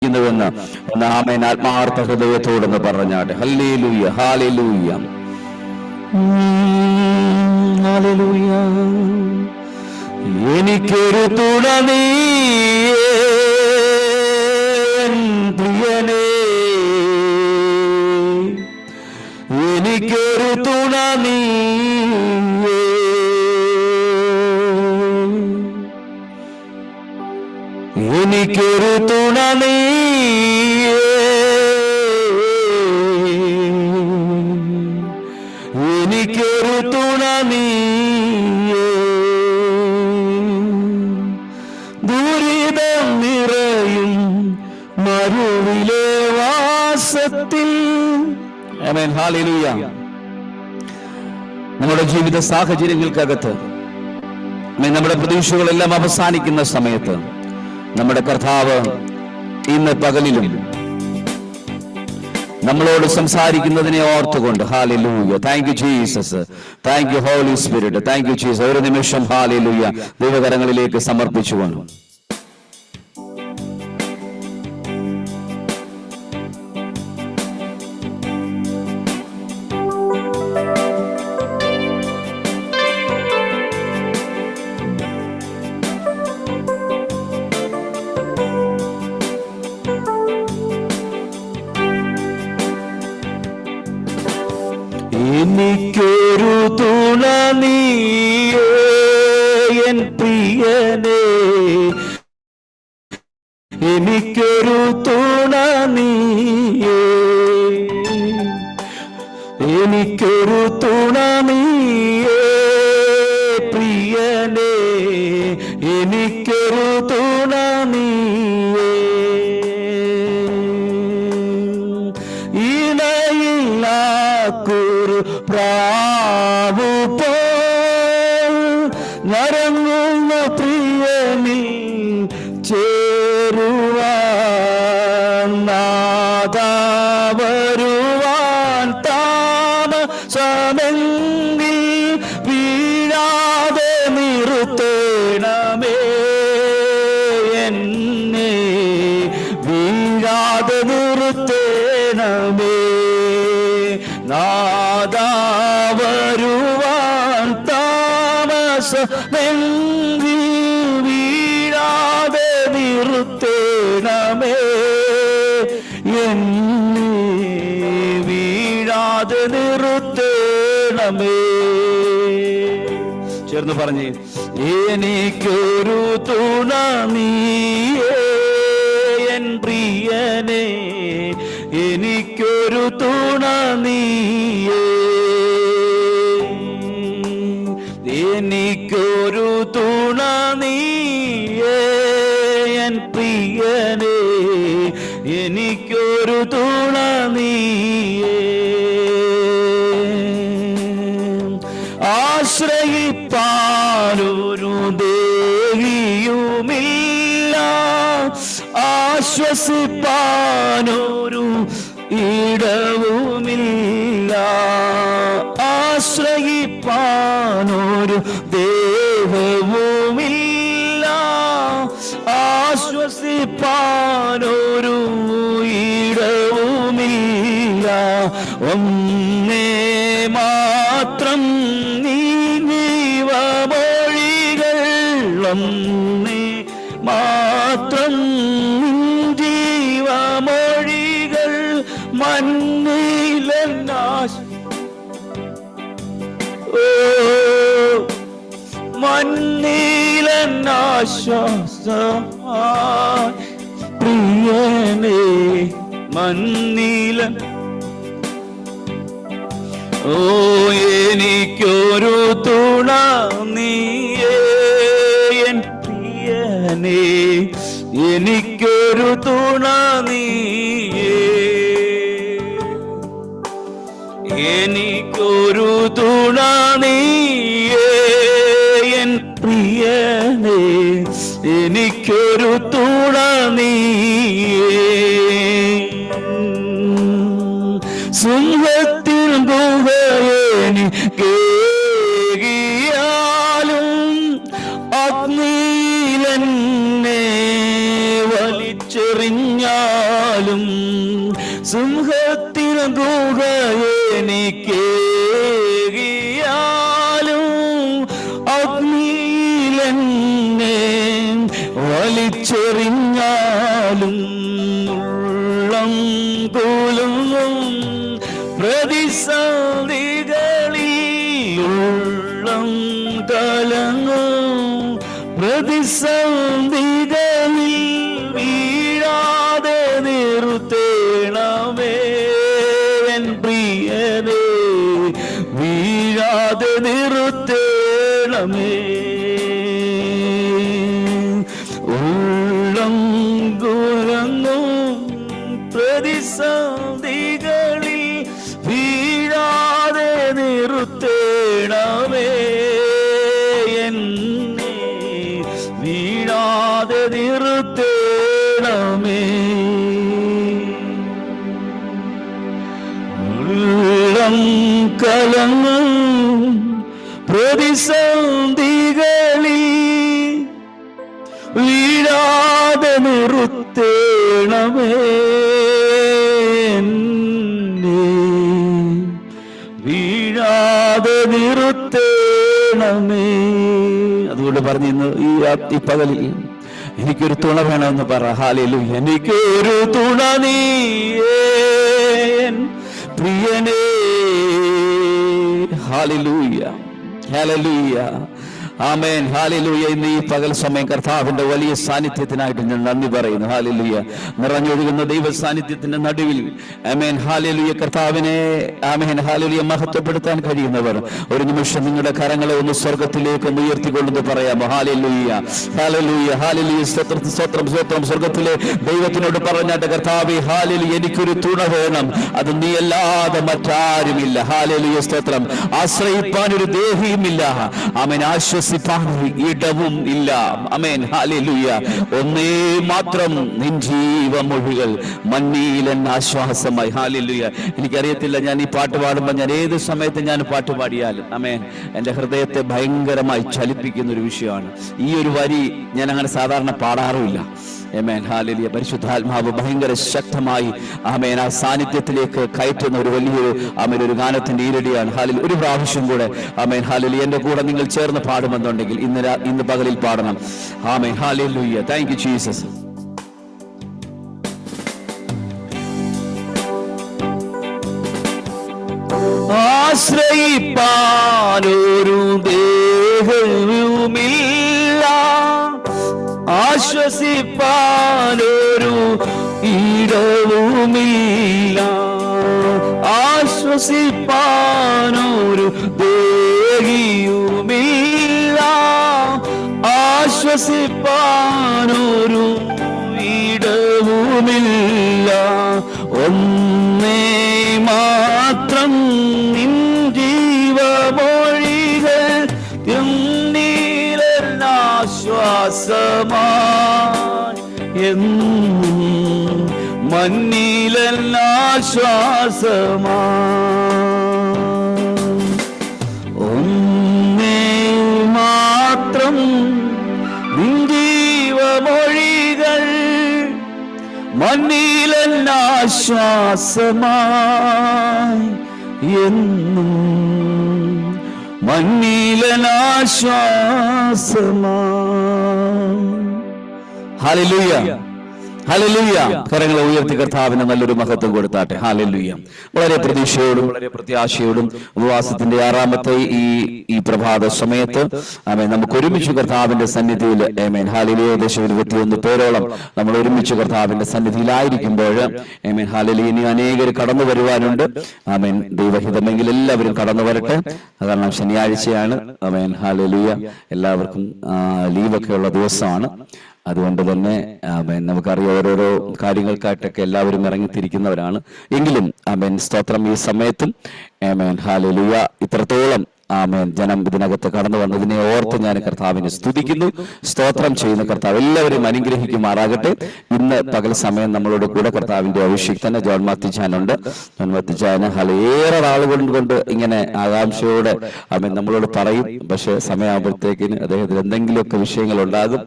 ആയിരിക്കുന്നുവെന്ന് ഒന്ന് ആമേൻ ആത്മാർത്ഥ ഹൃദയത്തോടൊന്ന് പറഞ്ഞാട്ടെ. Hallelujah, hallelujah, hallelujah. എനിക്കൊരു തുണ നീ പ്രിയനേ, എനിക്കൊരു തുണ നീ, എനിക്കൊരു തുണ നീ, എനിക്കൊരു തുണ നീ. ദുരിതം നിറയും മരുവിലെ വാസത്തിൽ. ആമേൻ, ഹല്ലേലൂയ. നമ്മുടെ ജീവിത സാഹചര്യങ്ങൾക്കകത്ത് നമ്മുടെ പ്രതീക്ഷകളെല്ലാം അവസാനിക്കുന്ന സമയത്ത് നമ്മുടെ കർത്താവ് ഇന്ന് പകലിലും നമ്മളോട് സംസാരിക്കുന്നതിനെ ഓർത്തുകൊണ്ട് hallelujah, thank you Jesus, thank you Holy Spirit, thank you Jesus. ഒരു നിമിഷം ഹല്ലേലൂയ ദൈവകരങ്ങളിലേക്ക് സമർപ്പിച്ചുകൊണ്ട് എനിക്കൊരു തുണ നീയേ എൻ പ്രിയനേ, എനിക്കൊരു തുണ നീയേ, എനിക്കൊരു തുണ നീയേ പ്രിയനേ, എനിക്കൊരു തുണ നീയേ. ഇണയില്ലാക്കൊരു പ്രാവു പോൽ നരങ്ങുന്ന പ്രിയനിൽ ചേരുവാൻ, നാഥാ വരുവാൻ താമസമെങ്കിൽ വീഴാതെ നിർത്തേണമേ എന്നെ, വീഴാതെ നിർത്തേണമേ. നാഥാ വരുവാൻ താമസമെങ്കിൽ വീഴാതെ നിർത്തേണമേ എന്നെ, വീഴാതെ നിർത്തേണമേ. ചേർന്ന് പറഞ്ഞേ, എനിക്കൊരു തുണ നീയേ എൻ പ്രിയനേ, എനിക്കൊരു തുണ നീയേ, എനിക്കൊരു തുണ നീയേ എൻ പ്രിയനേ, എനിക്കൊരു തുണ നീയേ. ആശ്രയിപ്പാനൊരു ദേവിയുമില്ല, ആശ്വസിപ്പാനൊരു ഇടവുമില്ല, ആശ്രയിപ്പാനൊരു ദൈവവുമില്ല, ആശ്വസിപ്പാനൊരു ഇടവുമില്ല. ഒന്നേ മാത്രം നീ ജീവമൊഴികൾ, ഒന്നേ മാത്രം ജീവമൊഴികൾ മണ്ണിലെന്നാശ, മണ്ണിലെന്നാശ്വാസമായി പ്രിയനേ, മണ്ണിലൻ. ഓ എനിക്കൊരു തുണ നീയേ എൻ പ്രിയനേ, എനിക്കൊരു തുണ നീയേ, എനിക്കൊരു തുണ നീയേ എൻ പ്രിയനേ, എനിക്കൊരു തുണ നീയേ. സിംഹത്തിൻ ഗുഹയെനിക്കേകിയാലും അഗ്നിയിലെന്നെ വലിച്ചെറിഞ്ഞ ചെറിഞ്ഞാലും സിംഹത്തിൻ ഗുഹ എനിക്കേകിയാലും അഗ്നിയിലെന്നെ വലിച്ചെറിഞ്ഞാലും ഉള്ളം കുലുങ്ങും പ്രതിസന്ധികളിൽ ഉള്ളം കലങ്ങും പ്രതിസന്ധികളിൽ വീഴാതെ നിർത്തേണമേ എൻ പ്രിയനേ, വീഴാതെ നിർത്തേണമേ. ഉള്ളം കുലങ്ങും പ്രതിസന്ധികളിൽ വീഴാതെ നിർത്തേണമേ എന്നെ, വീഴാതെ നിർത്തേണമേ. ഉള്ളം കലങ്ങും പ്രതിസന്ധികളിൽ വീഴാതെ നിർത്തേണമേ എന്നെ, വീഴാതെ നിർത്തേണമേ. അതുകൊണ്ട് പറഞ്ഞു ഇന്ന് ഈ പകലിൽ എനിക്കൊരു തുണ വേണമെന്ന് പറ. ഹല്ലേലൂയ. എനിക്കൊരു തുണ നീയേ പ്രിയനേ. ഹല്ലേലൂയ, ഹല്ലേലൂയ, ആമേൻ, ഹല്ലേലൂയ. ഇന്ന് ഈ പകൽ സമയം കർത്താവിന്റെ വലിയ സാന്നിധ്യത്തിനായിട്ട് ഞാൻ നന്ദി പറയുന്നു. ഹല്ലേലൂയ. നിറഞ്ഞൊഴുകുന്ന ദൈവ സാന്നിധ്യത്തിന്റെ നടുവിൽ ആമേൻ, ഹല്ലേലൂയ, കർത്താവിനെ ആമേൻ, ഹല്ലേലൂയ, മഹത്വപ്പെടുത്താൻ കഴിയുന്നവർ ഒരു നിമിഷം നിങ്ങളുടെ കരങ്ങളെ ഒന്ന് സ്വർഗത്തിലേക്ക് ഒന്ന് ഉയർത്തിക്കൊണ്ടെന്ന് പറയാമോ? Hallelujah, hallelujah, hallelujah. സ്തോത്രം, സ്തോത്രം, സ്തോത്രം. സ്വർഗത്തിലെ ദൈവത്തിനോട് പറഞ്ഞാട്ട് കർത്താവേ, ഹല്ലേലൂയ, എനിക്കൊരു തുണ വേണം, അത് നീ അല്ലാതെ മറ്റാരുമില്ല. ഹല്ലേലൂയ, സ്തോത്രം. ആശ്രയിപ്പാൻ ഒരു ദേഹിയുമില്ല. ആമേൻ. ഇടവും ഇല്ല. ആമേൻ, ഹല്ലേലൂയ. ഒന്നേ മാത്രം നിൻ ജീവമൊഴികൾ മന്നീലൻ ആശ്വാസമായി. ഹല്ലേലൂയ. എനിക്കറിയത്തില്ല, ഞാൻ ഈ പാട്ട് പാടുമ്പോൾ ഞാൻ ഏത് സമയത്ത് ഞാൻ പാട്ട് പാടിയാലും ആമേൻ, എൻ്റെ ഹൃദയത്തെ ഭയങ്കരമായി ചലിപ്പിക്കുന്ന ഒരു വിഷയമാണ്. ഈ ഒരു വരി ഞാൻ അങ്ങനെ സാധാരണ പാടാറുമില്ല. ആമേൻ, ഹല്ലേലൂയ. പരിശുദ്ധാത്മാവ് ഭയങ്കര ശക്തമായി ആമേൻ ആ സാന്നിധ്യത്തിലേക്ക് കയറ്റുന്ന ഒരു വലിയൊരു ആമേൻ ഒരു ഗാനത്തിന്റെ ഈരടിയാണ്. ഹല്ലേലൂയ. ഒരു പ്രാവശ്യം കൂടെ ആമേൻ, ഹല്ലേലൂയ, എന്റെ കൂടെ നിങ്ങൾ ചേർന്ന് പാടുമെന്നുണ്ടെങ്കിൽ ഇന്ന് പകലിൽ പാടണം. Amen, hallelujah. Thank you Jesus. ആശ്രയിപ്പാനൊരു ദേഹവുമില്ല, ആശ്വസിപ്പാനൊരു ഇടവുമില്ല, ആശ്വസിപ്പാനൊരു ദേഹിയുമില്ല, ആശ്വസിപ്പാനൊരു ഇടവുമില്ല. ഒന്നേ മാത്രം നിൻ ജീവമൊഴികൾ ആശ്വാസമായി എന്നും മന്നിലെന്നാശ്വാസമായി. ഒന്നേ മാത്രം നിൻ ജീവമൊഴികൾ മന്നിലെന്നാശ്വാസമായി എന്നും മന്നിലെന്നാശ്വാസമായി. Hallelujah, hallelujah. കരങ്ങളെ ഉയർത്തി കർത്താവിന് നല്ലൊരു മഹത്വം കൊടുത്താട്ടെ. ഹല്ലേലൂയ. വളരെ പ്രതീക്ഷയോടും വളരെ പ്രത്യാശയോടും ഉപവാസത്തിന്റെ 6ാമത്തെ ഈ പ്രഭാത സമയത്ത് ആമേൻ നമുക്ക് ഒരുമിച്ച് കർത്താവിന്റെ സന്നിധിയിൽ ആമേൻ, ഹല്ലേലൂയ, 21 പേരോളം നമ്മൾ ഒരുമിച്ച് കർത്താവിന്റെ സന്നിധിയിലായിരിക്കുമ്പോൾ ആമേൻ, ഹല്ലേലൂയ, ഇനി അനേകർ കടന്നു വരുവാനുണ്ട്. ആമേൻ, ദൈവഹിതമെങ്കിൽ എല്ലാവരും കടന്നു വരട്ടെ. കാരണം ശനിയാഴ്ചയാണ്. ആമേൻ, ഹല്ലേലൂയ. എല്ലാവർക്കും ലീവൊക്കെ ഉള്ള ദിവസമാണ്. അതുകൊണ്ട് തന്നെ നമുക്കറിയാം ഓരോരോ കാര്യങ്ങൾക്കായിട്ടൊക്കെ എല്ലാവരും ഇറങ്ങിത്തിരിക്കുന്നവരാണ്. എങ്കിലും ആമേൻ, സ്തോത്രം, ഈ സമയത്തും ആമേൻ, ഹല്ലേലൂയ, ഇത്രത്തോളം ആമേൻ ജനം ഇതിനകത്ത് കടന്നു വന്നതിനെ ഓർത്ത് ഞാൻ കർത്താവിനെ സ്തുതിക്കുന്നു, സ്തോത്രം ചെയ്യുന്ന കർത്താവ് എല്ലാവരും അനുഗ്രഹിക്കുമാറാകട്ടെ. ഇന്ന് പകൽ സമയം നമ്മളോട് കൂടെ കർത്താവിന്റെ അഭിഷിക്തന് ജോൺ മാത്തിച്ചാനുണ്ട്. ജോൺ മാത്തിച്ചാന് ഏറെ ആളുകൾ കൊണ്ട് ഇങ്ങനെ ആകാംക്ഷയോടെ ആമേൻ നമ്മളോട് പറയും. പക്ഷെ സമയമാകുമ്പോഴത്തേക്കിന് അദ്ദേഹത്തിന് എന്തെങ്കിലുമൊക്കെ വിഷയങ്ങൾ ഉണ്ടാകും,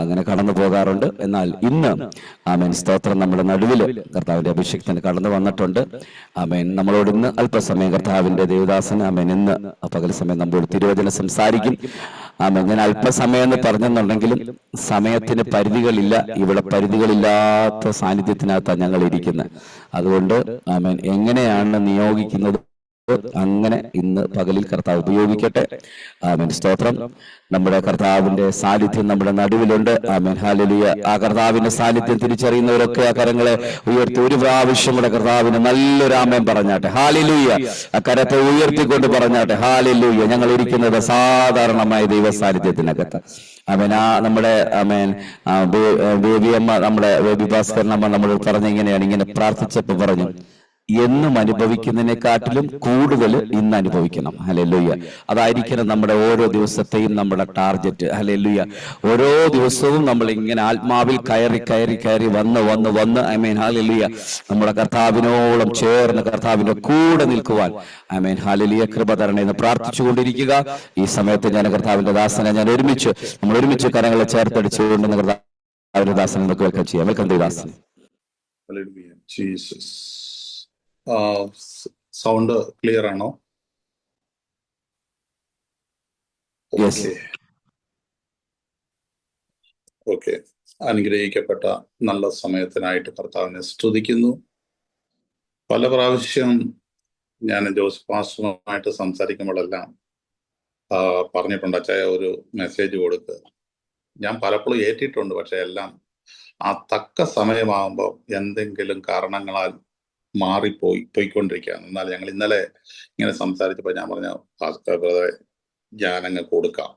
അങ്ങനെ കടന്നു പോകാറുണ്ട്. എന്നാൽ ഇന്ന് ആമേൻ സ്തോത്രം നമ്മുടെ നടുവില് കർത്താവിന്റെ അഭിഷിക്തന് കടന്നു വന്നിട്ടുണ്ട്. ആമേൻ നമ്മളോട് ഇന്ന് അല്പസമയം കർത്താവിന്റെ ദേവദാസന് ആമേൻ ഇന്ന് പകൽ സമയം നമ്മളോട് തിരുവചനം സംസാരിക്കും. ആമേൻ ഞാൻ അല്പസമയം എന്ന് പറഞ്ഞെന്നുണ്ടെങ്കിലും സമയത്തിന് പരിധികളില്ല. ഇവിടെ പരിധികളില്ലാത്ത സാന്നിധ്യത്തിനകത്താണ് ഞങ്ങൾ ഇരിക്കുന്നത്. അതുകൊണ്ട് ആമേൻ എങ്ങനെയാണ് നിയോഗിക്കുന്നത് അങ്ങനെ ഇന്ന് പകലിൽ കർത്താവ് ഉപയോഗിക്കട്ടെ. ആമേൻ സ്തോത്രം. നമ്മുടെ കർത്താവിന്റെ സാന്നിധ്യം നമ്മുടെ നടുവിലുണ്ട്. Amen hallelujah. ആ കർത്താവിന്റെ സാന്നിധ്യം തിരിച്ചറിയുന്നവരൊക്കെ ആ കരങ്ങളെ ഉയർത്തി ഒരു പ്രാവശ്യം കൂടെ കർത്താവിന് നല്ലൊരു ആമേൻ പറഞ്ഞാട്ടെ. ഹല്ലേലൂയ. ആ കരത്തെ ഉയർത്തിക്കൊണ്ട് പറഞ്ഞാട്ടെ ഹല്ലേലൂയ. ഞങ്ങൾ ഇരിക്കുന്നത് സാധാരണമായ ദൈവ സാന്നിധ്യത്തിനകത്ത്. ആമേൻ നമ്മുടെ ആമേൻ ബേബി അമ്മ, നമ്മുടെ ബേബി ഭാസ്കരൻ അമ്മ നമ്മൾ പറഞ്ഞ ഇങ്ങനെയാണ്, ഇങ്ങനെ പ്രാർത്ഥിച്ചപ്പോൾ പറഞ്ഞു, എന്നും അനുഭവിക്കുന്നതിനെക്കാട്ടിലും കൂടുതൽ ഇന്ന് അനുഭവിക്കണം. ഹല്ലേലൂയ. അതായിരിക്കണം നമ്മുടെ ഓരോ ദിവസത്തെയും നമ്മുടെ ടാർഗറ്റ്. ഹല്ലേലൂയ. ഓരോ ദിവസവും നമ്മൾ ഇങ്ങനെ ആത്മാവിൽ കയറി കയറി കയറി വന്ന് ആമേൻ ഹല്ലേലൂയ നമ്മുടെ കർത്താവിനോളം ചേർന്ന് കർത്താവിന്റെ കൂടെ നിൽക്കുവാൻ ആമേൻ ഹല്ലേലൂയ കൃപ തരണേ എന്ന് പ്രാർത്ഥിച്ചുകൊണ്ടിരിക്കുക. ഈ സമയത്ത് ഞാൻ കർത്താവിന്റെ ദാസനെ നമ്മൾ ഒരുമിച്ച് കരങ്ങളെ ചേർത്തടിച്ചുകൊണ്ട് കർത്താവിന്റെ ദാസനെ നമുക്ക് വെൽക്കം ചെയ്യാം. വെൽക്കം ദാസൻ. സൗണ്ട് ക്ലിയർ ആണോ? ഓക്കെ. അനുഗ്രഹിക്കപ്പെട്ട നല്ല സമയത്തിനായിട്ട് കർത്താവിനെ സ്തുതിക്കുന്നു. പല പ്രാവശ്യം ഞാൻ ജോസഫ് പാസ്റ്ററുമായിട്ട് സംസാരിക്കുമ്പോഴെല്ലാം പറഞ്ഞിട്ടുണ്ട്, അച്ചായ ഒരു മെസ്സേജ് കൊടുക്കുക. ഞാൻ പലപ്പോഴും ഏറ്റിട്ടുണ്ട്. പക്ഷെ എല്ലാം ആ തക്ക സമയമാകുമ്പോൾ എന്തെങ്കിലും കാരണങ്ങളാൽ പോയിക്കൊണ്ടിരിക്കുകയാണ്. എന്നാൽ ഞങ്ങൾ ഇന്നലെ ഇങ്ങനെ സംസാരിച്ചപ്പോൾ ഞാൻ പറഞ്ഞു, ബ്രദറെ ഞാനങ്ങ് കൊടുക്കാം.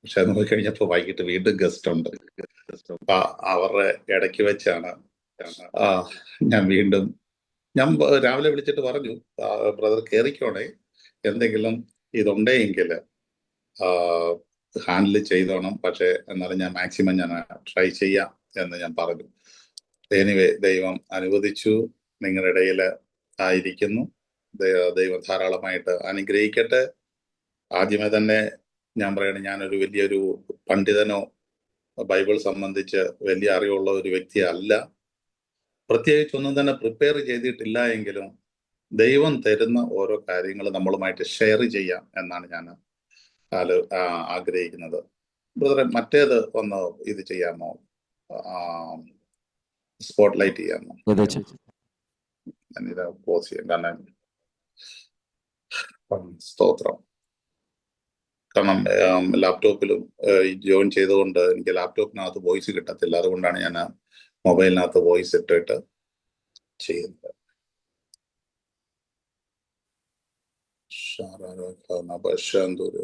പക്ഷെ അത് നോക്കിക്കഴിഞ്ഞപ്പോൾ വൈകിട്ട് വീണ്ടും ഗസ്റ്റ് ഉണ്ട്. അപ്പൊ അവരുടെ ഇടയ്ക്ക് വെച്ചാണ് ഞാൻ രാവിലെ വിളിച്ചിട്ട് പറഞ്ഞു, ബ്രദർ കയറിക്കോണേ, എന്തെങ്കിലും ഇതുണ്ടെങ്കിൽ ഹാൻഡിൽ ചെയ്തോണം, പക്ഷെ എന്നാലും ഞാൻ മാക്സിമം ഞാൻ ട്രൈ ചെയ്യാം എന്ന് ഞാൻ പറഞ്ഞു. എനിവേ ദൈവം അനുവദിച്ചു, നിങ്ങളുടെ ഇടയിൽ ആയിരിക്കുന്നു. ദൈവം ധാരാളമായിട്ട് അനുഗ്രഹിക്കട്ടെ. ആദ്യമേ തന്നെ ഞാൻ പറയണേ, ഞാനൊരു വലിയൊരു പണ്ഡിതനോ ബൈബിൾ സംബന്ധിച്ച് വലിയ അറിവുള്ള ഒരു വ്യക്തിയല്ല. പ്രത്യേകിച്ചൊന്നും തന്നെ പ്രിപ്പയർ ചെയ്തിട്ടില്ല എങ്കിലും ദൈവം തരുന്ന ഓരോ കാര്യങ്ങൾ നമ്മളുമായിട്ട് ഷെയർ ചെയ്യാം എന്നാണ് ഞാൻ ആഗ്രഹിക്കുന്നത്. ബ്രദറെ, മറ്റേത് ഒന്ന് ഇത് ചെയ്യാമോ, സ്പോട്ട്ലൈറ്റ് ചെയ്യാമോ? ഞാനിത് പോസ് ചെയ്യാം. കാരണം സ്തോത്രം. കാരണം ലാപ്ടോപ്പിലും ജോയിൻ ചെയ്തുകൊണ്ട് എനിക്ക് ലാപ്ടോപ്പിനകത്ത് വോയിസ് കിട്ടത്തില്ല. അതുകൊണ്ടാണ് ഞാൻ മൊബൈലിനകത്ത് വോയിസ് ഇട്ടിട്ട് ചെയ്യുന്നത്.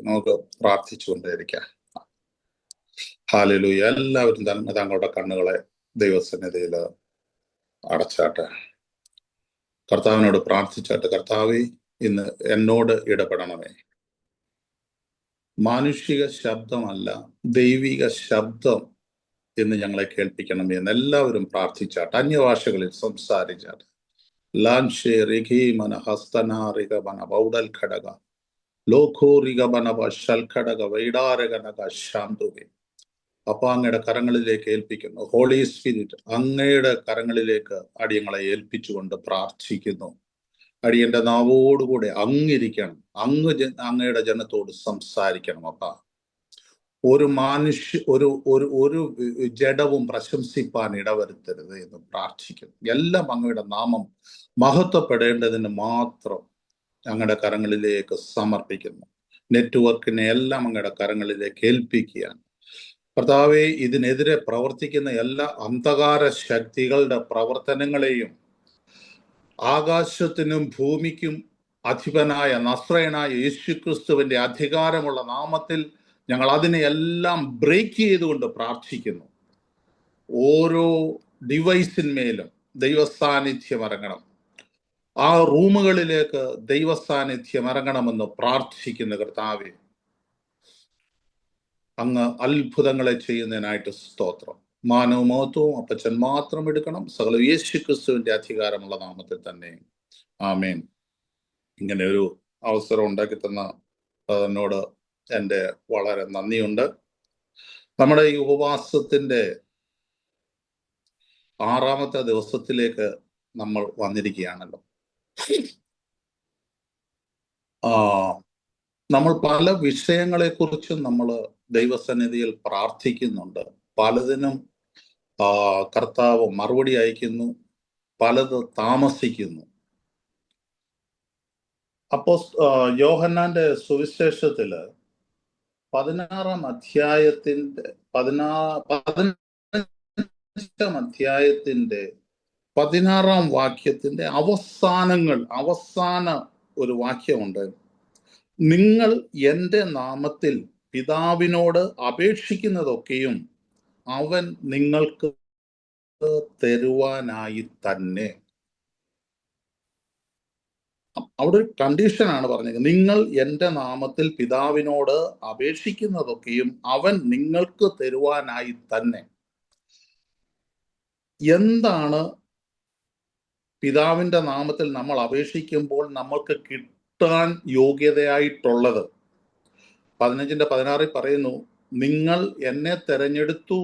നമുക്ക് പ്രാർത്ഥിച്ചുകൊണ്ടേയിരിക്കാം. ഹല്ലേലൂയ. എല്ലാവരും തങ്ങളുടെ കണ്ണുകളെ ദൈവസന്നിധിയിൽ അടച്ചാട്ടെ. കർത്താവിനോട് പ്രാർത്ഥിച്ചാട്ടെ. കർത്താവേ, ഇന്ന് എന്നോട് ഇടപെടണമേ. മാനുഷിക ശബ്ദമല്ല, ദൈവിക ശബ്ദം എന്ന് ഞങ്ങളെ കേൾപ്പിക്കണമേ എന്ന് എല്ലാവരും പ്രാർത്ഥിച്ചാട്ടെ. അന്യഭാഷകളിൽ സംസാരിച്ചാട്ടെ. ലാൻഷേ റിഖീമന ഹസ്തനാരികമന ബൗഡൽ ഘടക ലോഖോരികമനവ ശൽഘടക വൈഡാരകനക ശാന്തുകെ. അപ്പൊ അങ്ങയുടെ കരങ്ങളിലേക്ക് ഏൽപ്പിക്കുന്നു. ഹോളി സ്പിരിറ്റ്, അങ്ങയുടെ കരങ്ങളിലേക്ക് അടിയങ്ങളെ ഏൽപ്പിച്ചുകൊണ്ട് പ്രാർത്ഥിക്കുന്നു. അടിയന്റെ നാവോടുകൂടെ അങ്ങിരിക്കണം. അങ്ങയുടെ ജനത്തോട് സംസാരിക്കണം. അപ്പ ഒരു ഒരു ജഡവും പ്രശംസിപ്പാൻ ഇടവരുത്തരുത് എന്ന് പ്രാർത്ഥിക്കുന്നു. എല്ലാം അങ്ങയുടെ നാമം മഹത്വപ്പെടേണ്ടതിന് മാത്രം അങ്ങയുടെ കരങ്ങളിലേക്ക് സമർപ്പിക്കുന്നു. നെറ്റ്വർക്കിനെ എല്ലാം അങ്ങയുടെ കരങ്ങളിലേക്ക് ഏൽപ്പിക്കുകയാണ്. കർത്താവേ, ഇതിനെതിരെ പ്രവർത്തിക്കുന്ന എല്ലാ അന്ധകാര ശക്തികളുടെ പ്രവർത്തനങ്ങളെയും ആകാശത്തിനും ഭൂമിക്കും അധിപനായ നസ്രയനായ യേശുക്രിസ്തുവിന്റെ അധികാരമുള്ള നാമത്തിൽ ഞങ്ങൾ അതിനെയെല്ലാം ബ്രേക്ക് ചെയ്തുകൊണ്ട് പ്രാർത്ഥിക്കുന്നു. ഓരോ ഡിവൈസിന്മേലും ദൈവസാന്നിധ്യം ഇറങ്ങണം. ആ റൂമുകളിലേക്ക് ദൈവസാന്നിധ്യം ഇറങ്ങണമെന്ന് പ്രാർത്ഥിക്കുന്ന കർത്താവേ, അങ്ങ് അത്ഭുതങ്ങളെ ചെയ്യുന്നതിനായിട്ട് സ്തോത്രം. മാനവും മഹത്വവും അപ്പച്ചൻ മാത്രം എടുക്കണം. സകല യേശു ക്രിസ്തുവിന്റെ അധികാരമുള്ള നാമത്തിൽ തന്നെ ആമേൻ. ഇങ്ങനെ ഒരു അവസരം ഉണ്ടാക്കി തന്ന അതിനോട് എൻ്റെ വളരെ നന്ദിയുണ്ട്. നമ്മുടെ ഈ ഉപവാസത്തിന്റെ 6ാമത്തെ ദിവസത്തിലേക്ക് നമ്മൾ വന്നിരിക്കുകയാണല്ലോ. നമ്മൾ പല വിഷയങ്ങളെ കുറിച്ചും നമ്മൾ ദൈവസന്നിധിയിൽ പ്രാർത്ഥിക്കുന്നുണ്ട്. പലതിനും കർത്താവ് മറുപടി അയക്കുന്നു, പലത് താമസിക്കുന്നു. അപ്പോ യോഹന്നാന്റെ സുവിശേഷത്തില് 16-ാം അധ്യായത്തിന്റെ 16-ാം വാക്യത്തിന്റെ അവസാന ഒരു വാക്യമുണ്ട്. നിങ്ങൾ എൻ്റെ നാമത്തിൽ പിതാവിനോട് അപേക്ഷിക്കുന്നതൊക്കെയും അവൻ നിങ്ങൾക്ക് തരുവാനായി തന്നെ. അവിടെ ഒരു കണ്ടീഷനാണ് പറഞ്ഞത്. നിങ്ങൾ എൻ്റെ നാമത്തിൽ പിതാവിനോട് അപേക്ഷിക്കുന്നതൊക്കെയും അവൻ നിങ്ങൾക്ക് തരുവാനായി തന്നെ. എന്താണ് പിതാവിന്റെ നാമത്തിൽ നമ്മൾ അപേക്ഷിക്കുമ്പോൾ നമ്മൾക്ക് കിട്ടാൻ യോഗ്യതയായിട്ടുള്ളത്? 15-16 പറയുന്നു, നിങ്ങൾ എന്നെ തെരഞ്ഞെടുത്തു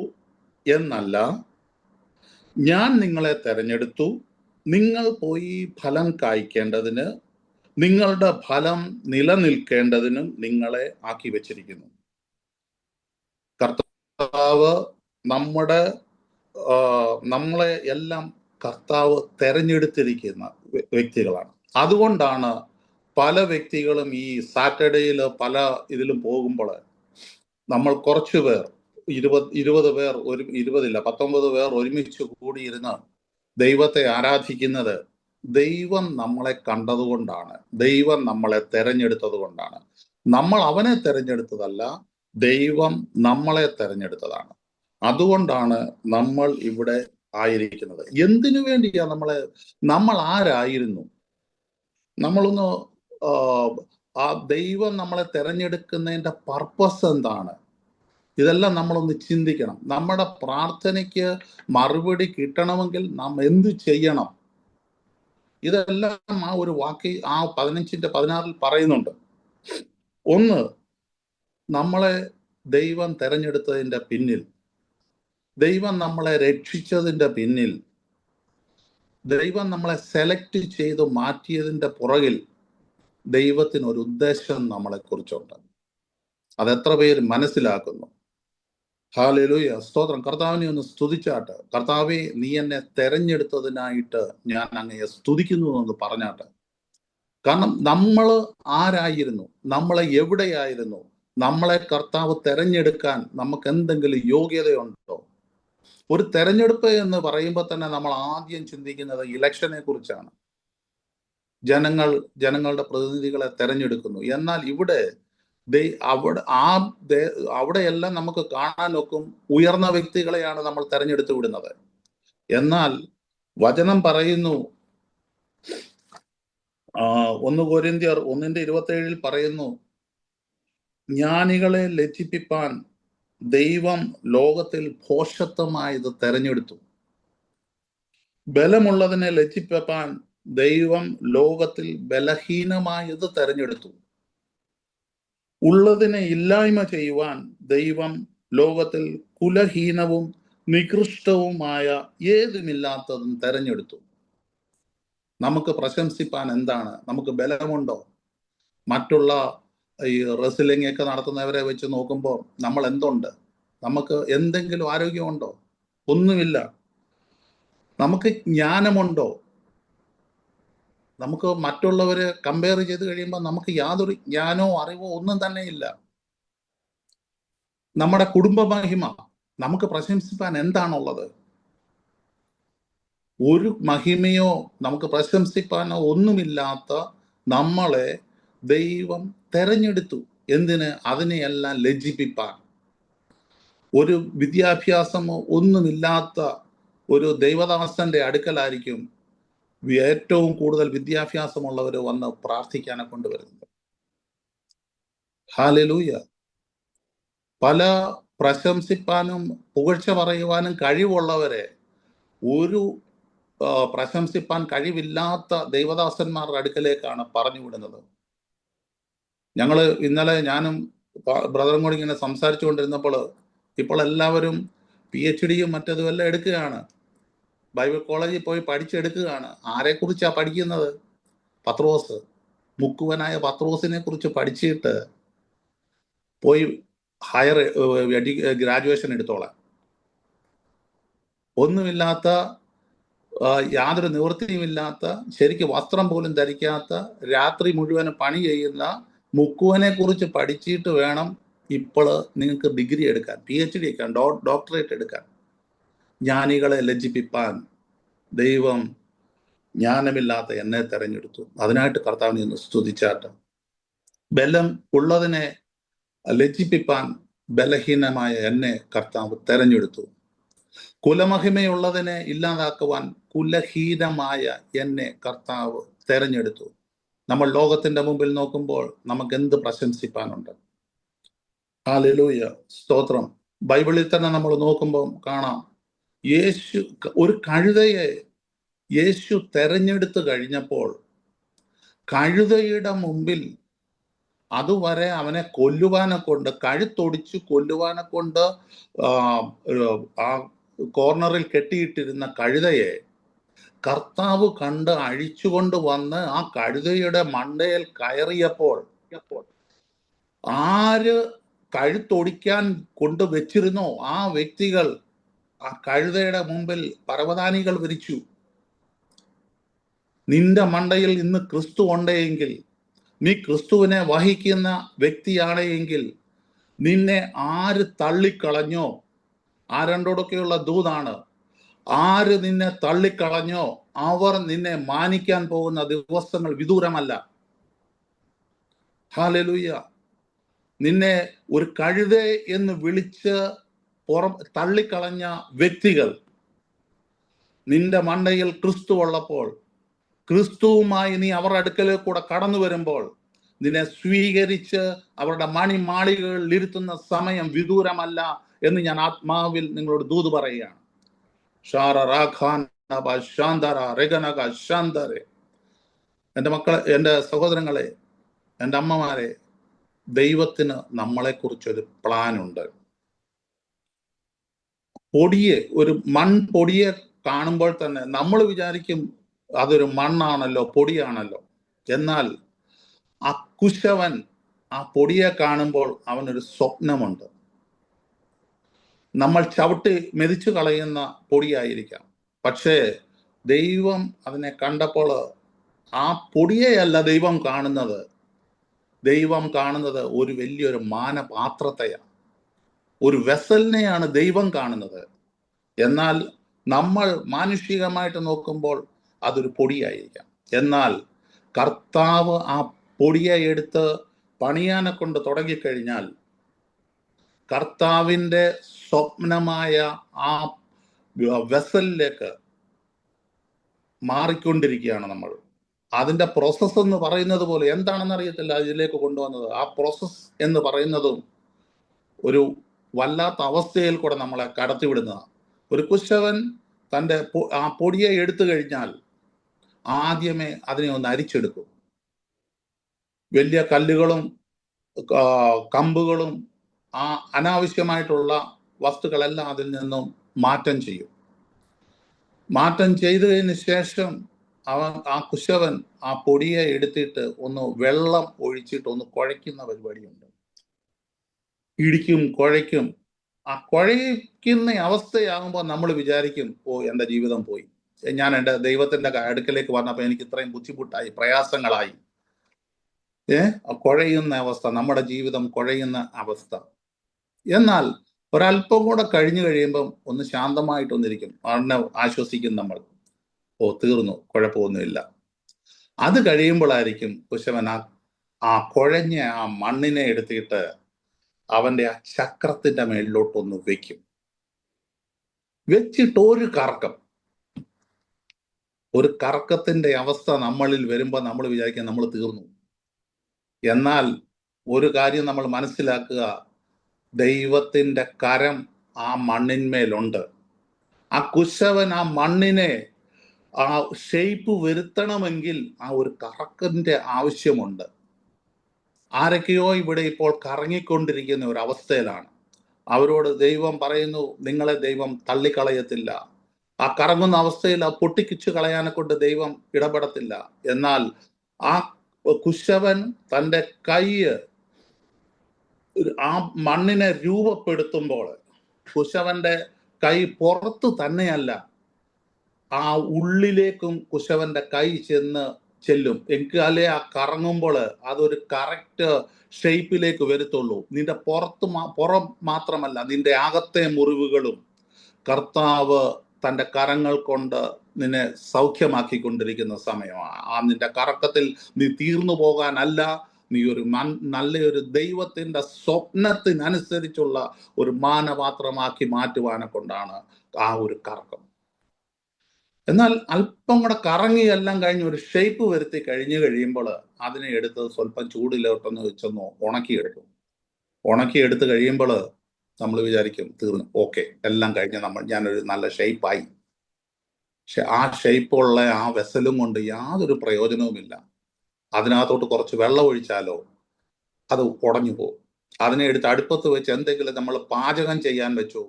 എന്നല്ല, ഞാൻ നിങ്ങളെ തെരഞ്ഞെടുത്തു, നിങ്ങൾ പോയി ഫലം കായ്ക്കേണ്ടതിന്, നിങ്ങളുടെ ഫലം നിലനിൽക്കേണ്ടതിനും നിങ്ങളെ ആക്കി വെച്ചിരിക്കുന്നു. കർത്താവ് നമ്മളെ എല്ലാം കർത്താവ് തെരഞ്ഞെടുത്തിരിക്കുന്ന വ്യക്തികളാണ്. അതുകൊണ്ടാണ് പല വ്യക്തികളും ഈ സാറ്റർഡേയിൽ പല ഇതിലും പോകുമ്പോൾ നമ്മൾ കുറച്ചു പേർ 20 പേർ 19 പേർ ഒരുമിച്ച് കൂടിയിരുന്ന് ദൈവത്തെ ആരാധിക്കുന്നത് ദൈവം നമ്മളെ കണ്ടതുകൊണ്ടാണ്, ദൈവം നമ്മളെ തെരഞ്ഞെടുത്തത് കൊണ്ടാണ്. നമ്മൾ അവനെ തെരഞ്ഞെടുത്തതല്ല, ദൈവം നമ്മളെ തെരഞ്ഞെടുത്തതാണ്. അതുകൊണ്ടാണ് നമ്മൾ ഇവിടെ ആയിരിക്കുന്നത്. എന്തിനു വേണ്ടിയാ നമ്മൾ ആരായിരുന്നു? നമ്മളൊന്ന് ആ ദൈവം നമ്മളെ തെരഞ്ഞെടുക്കുന്നതിന്റെ പർപ്പസ് എന്താണ്? ഇതെല്ലാം നമ്മളൊന്ന് ചിന്തിക്കണം. നമ്മുടെ പ്രാർത്ഥനയ്ക്ക് മറുപടി കിട്ടണമെങ്കിൽ നാം എന്ത് ചെയ്യണം? ഇതെല്ലാം ആ ഒരു വാക്ക് 15-16 പറയുന്നുണ്ട്. ഒന്ന്, നമ്മളെ ദൈവം തെരഞ്ഞെടുത്തതിന്റെ പിന്നിൽ, ദൈവം നമ്മളെ രക്ഷിച്ചതിന്റെ പിന്നിൽ, ദൈവം നമ്മളെ സെലക്ട് ചെയ്ത് മാറ്റിയതിന്റെ പുറകിൽ ദൈവത്തിന് ഒരു ഉദ്ദേശം നമ്മളെ കുറിച്ചുണ്ട്. അതെത്ര പേര് മനസ്സിലാക്കുന്നു? ഹല്ലേലൂയ, സ്തോത്രം. കർത്താവിനെ ഒന്ന് സ്തുതിച്ചാട്ട്. കർത്താവേ, നീ എന്നെ തെരഞ്ഞെടുത്തതിനായിട്ട് ഞാൻ അങ്ങയെ സ്തുതിക്കുന്നു എന്ന് പറഞ്ഞാട്ട്. കാരണം നമ്മൾ ആരായിരുന്നു, നമ്മളെ എവിടെയായിരുന്നു, നമ്മളെ കർത്താവ് തെരഞ്ഞെടുക്കാൻ നമുക്ക് എന്തെങ്കിലും യോഗ്യതയുണ്ടോ? ഒരു തെരഞ്ഞെടുപ്പ് എന്ന് പറയുമ്പോൾ തന്നെ നമ്മൾ ആദ്യം ചിന്തിക്കുന്നത് ഇലക്ഷനെ കുറിച്ചാണ്. ജനങ്ങളുടെ പ്രതിനിധികളെ തെരഞ്ഞെടുക്കുന്നു. എന്നാൽ ഇവിടെ അവിടെയെല്ലാം നമുക്ക് കാണാൻ ഒക്കും ഉയർന്ന വ്യക്തികളെയാണ് നമ്മൾ തെരഞ്ഞെടുത്തു വിടുന്നത്. എന്നാൽ വചനം പറയുന്നു, 1 കൊരിന്ത്യർ 1:27 പറയുന്നു, ജ്ഞാനികളെ ലജ്ജിപ്പിപ്പാൻ ദൈവം ലോകത്തിൽ ഭോഷത്വമായത് തെരഞ്ഞെടുത്തു, ബലമുള്ളതിനെ ലജ്ജിപ്പിപ്പാൻ ദൈവം ലോകത്തിൽ ബലഹീനമായത് തെരഞ്ഞെടുത്തു, ഉള്ളതിനെ ഇല്ലായ്മ ചെയ്യുവാൻ ദൈവം ലോകത്തിൽ കുലഹീനവും നികൃഷ്ടവുമായ ഏതുമില്ലാത്തതും തെരഞ്ഞെടുത്തു. നമുക്ക് പ്രശംസിപ്പാൻ എന്താണ്? നമുക്ക് ബലമുണ്ടോ? മറ്റുള്ള ഈ റെസ്ലിംഗ് ഒക്കെ നടത്തുന്നവരെ വെച്ച് നോക്കുമ്പോൾ നമ്മൾ എന്തുണ്ട്? നമുക്ക് എന്തെങ്കിലും ആരോഗ്യമുണ്ടോ? ഒന്നുമില്ല. നമുക്ക് ജ്ഞാനമുണ്ടോ? നമുക്ക് മറ്റുള്ളവരെ കമ്പയർ ചെയ്ത് കഴിയുമ്പോൾ നമുക്ക് യാതൊരു ജ്ഞാനമോ അറിവോ ഒന്നും തന്നെ ഇല്ല. നമ്മുടെ കുടുംബ മഹിമ നമുക്ക് പ്രശംസിപ്പാൻ എന്താണുള്ളത്? ഒരു മഹിമയോ നമുക്ക് പ്രശംസിപ്പാനോ ഒന്നുമില്ലാത്ത നമ്മളെ ദൈവം തെരഞ്ഞെടുത്തു. എന്തിന്? അതിനെയെല്ലാം ലജ്ജിപ്പിപ്പാൻ. ഒരു വിദ്യാഭ്യാസമോ ഒന്നുമില്ലാത്ത ഒരു ദൈവദാസന്റെ അടുക്കലായിരിക്കും ഏറ്റവും കൂടുതൽ വിദ്യാഭ്യാസമുള്ളവർ വന്ന് പ്രാർത്ഥിക്കാനെ കൊണ്ടുവരുന്നത്. ഹല്ലേലൂയ. പല പ്രശംസിപ്പാനും പുകഴ്ച പറയുവാനും കഴിവുള്ളവരെ ഒരു പ്രശംസിപ്പാൻ കഴിവില്ലാത്ത ദൈവദാസന്മാരുടെ അടുക്കലേക്കാണ് പറഞ്ഞു വിടുന്നത്. ഇന്നലെ ഞാനും ബ്രദറും കൂടി ഇങ്ങനെ സംസാരിച്ചു കൊണ്ടിരുന്നപ്പോൾ ഇപ്പോൾ എല്ലാവരും PhD മറ്റതുമെല്ലാം എടുക്കുകയാണ്. ബൈബിൾ കോളേജിൽ പോയി പഠിച്ചെടുക്കുകയാണ്. ആരെക്കുറിച്ചാ പഠിക്കുന്നത്? പത്രോസ്, മുക്കുവനായ പത്രോസിനെ കുറിച്ച് പഠിച്ചിട്ട് പോയി ഹയർ ഗ്രാജുവേഷൻ എടുത്തോളാം. ഒന്നുമില്ലാത്ത, യാതൊരു നിവൃത്തിയുമില്ലാത്ത, ശരിക്ക് വസ്ത്രം പോലും ധരിക്കാത്ത, രാത്രി മുഴുവൻ പണി ചെയ്യുന്ന മുക്കുവനെ കുറിച്ച് പഠിച്ചിട്ട് വേണം ഇപ്പോൾ നിങ്ങൾക്ക് ഡിഗ്രി എടുക്കാൻ, PhD എടുക്കാൻ, ഡോക്ടറേറ്റ് എടുക്കാൻ. ജ്ഞാനികളെ ലജ്ജിപ്പിപ്പാൻ ദൈവം ജ്ഞാനമില്ലാത്ത എന്നെ തെരഞ്ഞെടുത്തു. അതിനായിട്ട് കർത്താവിനെ ഒന്ന് സ്തുതിച്ചാട്ട്. ബലം ഉള്ളതിനെ ലജ്ജിപ്പിപ്പാൻ ബലഹീനമായ എന്നെ കർത്താവ് തെരഞ്ഞെടുത്തു. കുലമഹിമയുള്ളതിനെ ഇല്ലാതാക്കുവാൻ കുലഹീനമായ എന്നെ കർത്താവ് തെരഞ്ഞെടുത്തു. നമ്മൾ ലോകത്തിന്റെ മുമ്പിൽ നോക്കുമ്പോൾ നമുക്ക് എന്ത് പ്രശംസിപ്പാനുണ്ട്? ഹല്ലേലൂയ, സ്തോത്രം. ബൈബിളിൽ തന്നെ നമ്മൾ നോക്കുമ്പോൾ കാണാം, ഒരു കഴുതയെ യേശു തെരഞ്ഞെടുത്ത് കഴിഞ്ഞപ്പോൾ കഴുതയുടെ മുമ്പിൽ അതുവരെ അവനെ കൊല്ലുവാനെ കൊണ്ട്, കഴുത്തൊടിച്ച് കൊല്ലുവാനെ കൊണ്ട് ആ കോർണറിൽ കെട്ടിയിട്ടിരുന്ന കഴുതയെ കർത്താവ് കണ്ട് അഴിച്ചുകൊണ്ട് വന്ന് ആ കഴുതയുടെ മണ്ടയിൽ കയറിയപ്പോൾ ആര് കഴുത്തൊടിക്കാൻ കൊണ്ടുവച്ചിരുന്നോ ആ വ്യക്തികൾ ആ കഴുതയുടെ മുമ്പിൽ പരവതാനികൾ വിരിച്ചു. നിന്റെ മണ്ടയിൽ ഇന്ന് ക്രിസ്തു ഉണ്ടെങ്കിൽ, നീ ക്രിസ്തുവിനെ വഹിക്കുന്ന വ്യക്തിയാണ് എങ്കിൽ, നിന്നെ ആര് തള്ളിക്കളഞ്ഞോ, ആ രണ്ടോടൊക്കെയുള്ള ദൂതാണ്, ആര് നിന്നെ തള്ളിക്കളഞ്ഞോ അവർ നിന്നെ മാനിക്കാൻ പോകുന്ന ദിവസങ്ങൾ വിദൂരമല്ല. ഹല്ലേലൂയ. നിന്നെ ഒരു കഴുത എന്ന് വിളിച്ച് തള്ളിക്കളഞ്ഞ വ്യക്തികൾ നിന്റെ മണ്ടയിൽ ക്രിസ്തു ഉള്ളപ്പോൾ, ക്രിസ്തുവുമായി നീ അവരുടെ അടുക്കലേക്ക് കൂടെ കടന്നു വരുമ്പോൾ, നിന്നെ സ്വീകരിച്ച് അവരുടെ മണിമാളികകളിൽ ഇരുത്തുന്ന സമയം വിദൂരമല്ല എന്ന് ഞാൻ ആത്മാവിൽ നിങ്ങളോട് ദൂത് പറയുകയാണ്. എൻ്റെ മക്കളെ, എൻ്റെ സഹോദരങ്ങളെ, എൻ്റെ അമ്മമാരെ, ദൈവത്തിന് നമ്മളെക്കുറിച്ചൊരു പ്ലാൻ ഉണ്ട്. ഒരു മൺപൊടിയെ കാണുമ്പോൾ തന്നെ നമ്മൾ വിചാരിക്കും അതൊരു മണ്ണാണല്ലോ, പൊടിയാണല്ലോ. എന്നാൽ ആ കുശവൻ ആ പൊടിയെ കാണുമ്പോൾ അവനൊരു സ്വപ്നമുണ്ട്. നമ്മൾ ചവിട്ടി മെതിച്ചു കളയുന്ന പൊടിയായിരിക്കാം, പക്ഷേ ദൈവം അതിനെ കണ്ടപ്പോൾ ആ പൊടിയെയല്ല ദൈവം കാണുന്നത്. ദൈവം കാണുന്നത് ഒരു വലിയൊരു മാനപാത്രത്തെയാണ്, ഒരു വെസലിനെയാണ് ദൈവം കാണുന്നത്. എന്നാൽ നമ്മൾ മാനുഷികമായിട്ട് നോക്കുമ്പോൾ അതൊരു പൊടിയായിരിക്കാം. എന്നാൽ കർത്താവ് ആ പൊടിയെ എടുത്ത് പണിയാനെ കൊണ്ട് തുടങ്ങിക്കഴിഞ്ഞാൽ കർത്താവിൻ്റെ സ്വപ്നമായ ആ വെസലിലേക്ക് മാറിക്കൊണ്ടിരിക്കുകയാണ് നമ്മൾ. അതിൻ്റെ പ്രോസസ്സ് എന്ന് പറയുന്നത് പോലെ എന്താണെന്ന് അറിയത്തില്ല ഇതിലേക്ക് കൊണ്ടുവന്നത്. ആ പ്രോസസ്സ് എന്ന് പറയുന്നതും ഒരു വല്ലാത്ത അവസ്ഥയിൽ കൂടെ നമ്മളെ കടത്തിവിടുന്നതാണ്. ഒരു കുശവൻ തൻ്റെ ആ പൊടിയെ എടുത്തു കഴിഞ്ഞാൽ ആദ്യമേ അതിനെ ഒന്ന് അരിച്ചെടുക്കും. വലിയ കല്ലുകളും കമ്പുകളും ആ അനാവശ്യമായിട്ടുള്ള വസ്തുക്കളെല്ലാം അതിൽ നിന്നും മാറ്റം ചെയ്യും. മാറ്റം ചെയ്തതിന് ശേഷം ആ കുശവൻ ആ പൊടിയെ എടുത്തിട്ട് ഒന്ന് വെള്ളം ഒഴിച്ചിട്ട് ഒന്ന് കുഴയ്ക്കുന്ന പരിപാടിയുണ്ട്. ഇടിക്കും, കുഴയ്ക്കും. ആ കുഴയ്ക്കുന്ന അവസ്ഥയാകുമ്പോൾ നമ്മൾ വിചാരിക്കും, എൻ്റെ ജീവിതം പോയി, ഞാൻ എൻ്റെ ദൈവത്തിൻ്റെ അടുക്കലേക്ക് വന്നപ്പോൾ എനിക്ക് ഇത്രയും ബുദ്ധിമുട്ടായി, പ്രയാസങ്ങളായി. കുഴയുന്ന അവസ്ഥ, നമ്മുടെ ജീവിതം കുഴയുന്ന അവസ്ഥ. എന്നാൽ ഒരല്പം കൂടെ കഴിഞ്ഞു കഴിയുമ്പം ഒന്ന് ശാന്തമായിട്ടൊന്നിരിക്കും, അതിനെ ആശ്വസിക്കും നമ്മൾ. തീർന്നു, കുഴപ്പമൊന്നുമില്ല. അത് കഴിയുമ്പോഴായിരിക്കും കുശവൻ ആ കുഴഞ്ഞ ആ മണ്ണിനെ എടുത്തിട്ട് അവന്റെ ആ ചക്രത്തിന്റെ മേളിലോട്ടൊന്ന് വെക്കും. വെച്ചിട്ട് ഒരു കറക്കം, ഒരു കറക്കത്തിന്റെ അവസ്ഥ നമ്മളിൽ വരുമ്പോൾ നമ്മൾ വിചാരിക്കുക നമ്മൾ തീർന്നു. എന്നാൽ ഒരു കാര്യം നമ്മൾ മനസ്സിലാക്കുക, ദൈവത്തിന്റെ കരം ആ മണ്ണിന്മേലുണ്ട്. ആ കുശവൻ ആ മണ്ണിനെ ആ ഷേപ്പ് വരുത്തണമെങ്കിൽ ആ ഒരു കറക്കിന്റെ ആവശ്യമുണ്ട്. ആരൊക്കെയോ ഇവിടെ ഇപ്പോൾ കറങ്ങിക്കൊണ്ടിരിക്കുന്ന ഒരു അവസ്ഥയിലാണ്. അവരോട് ദൈവം പറയുന്നു, നിങ്ങളെ ദൈവം തള്ളിക്കളയത്തില്ല. ആ കറങ്ങുന്ന അവസ്ഥയിൽ ആ പൊട്ടിക്കിച്ചു കളയാനെ കൊണ്ട് ദൈവം ഇടപെടത്തില്ല. എന്നാൽ ആ കുശവൻ തൻ്റെ കൈ ആ മണ്ണിനെ രൂപപ്പെടുത്തുമ്പോൾ കുശവന്റെ കൈ പുറത്ത് തന്നെയല്ല, ആ ഉള്ളിലേക്കും കുശവന്റെ കൈ ചെല്ലും. എങ്കിലേ ആ കറങ്ങുമ്പോൾ അതൊരു കറക്റ്റ് ഷേപ്പിലേക്ക് വരത്തുള്ളൂ. നിന്റെ പുറം മാത്രമല്ല, നിന്റെ അകത്തെ മുറിവുകളും കർത്താവ് തൻ്റെ കരങ്ങൾ കൊണ്ട് നിന്നെ സൗഖ്യമാക്കിക്കൊണ്ടിരിക്കുന്ന സമയമാണ്. ആ നിന്റെ കറക്കത്തിൽ നീ തീർന്നു പോകാനല്ല, നീ ഒരു നല്ലൊരു ദൈവത്തിന്റെ സ്വപ്നത്തിനനുസരിച്ചുള്ള ഒരു മാനപാത്രമാക്കി മാറ്റുവാനെ കൊണ്ടാണ് ആ ഒരു കറക്കം. എന്നാൽ അല്പം കൂടെ കറങ്ങി എല്ലാം കഴിഞ്ഞ് ഒരു ഷേപ്പ് വരുത്തി കഴിയുമ്പോൾ അതിനെ എടുത്ത് സ്വല്പം ചൂടിലോട്ടൊന്ന് വെച്ചൊന്ന് ഉണക്കിയെടുക്കും. ഉണക്കിയെടുത്ത് കഴിയുമ്പോൾ നമ്മൾ വിചാരിക്കും തീർന്നു, ഓക്കെ, എല്ലാം കഴിഞ്ഞ് ഞാനൊരു നല്ല ഷേപ്പായി. പക്ഷെ ആ ഷേപ്പുള്ള ആ വെസലും കൊണ്ട് യാതൊരു പ്രയോജനവുമില്ല. അതിനകത്തോട്ട് കുറച്ച് വെള്ളം ഒഴിച്ചാലോ അത് ഉടഞ്ഞു പോകും. അതിനെ എടുത്ത് അടുപ്പത്ത് വെച്ച് എന്തെങ്കിലും നമ്മൾ പാചകം ചെയ്യാൻ വെച്ചോ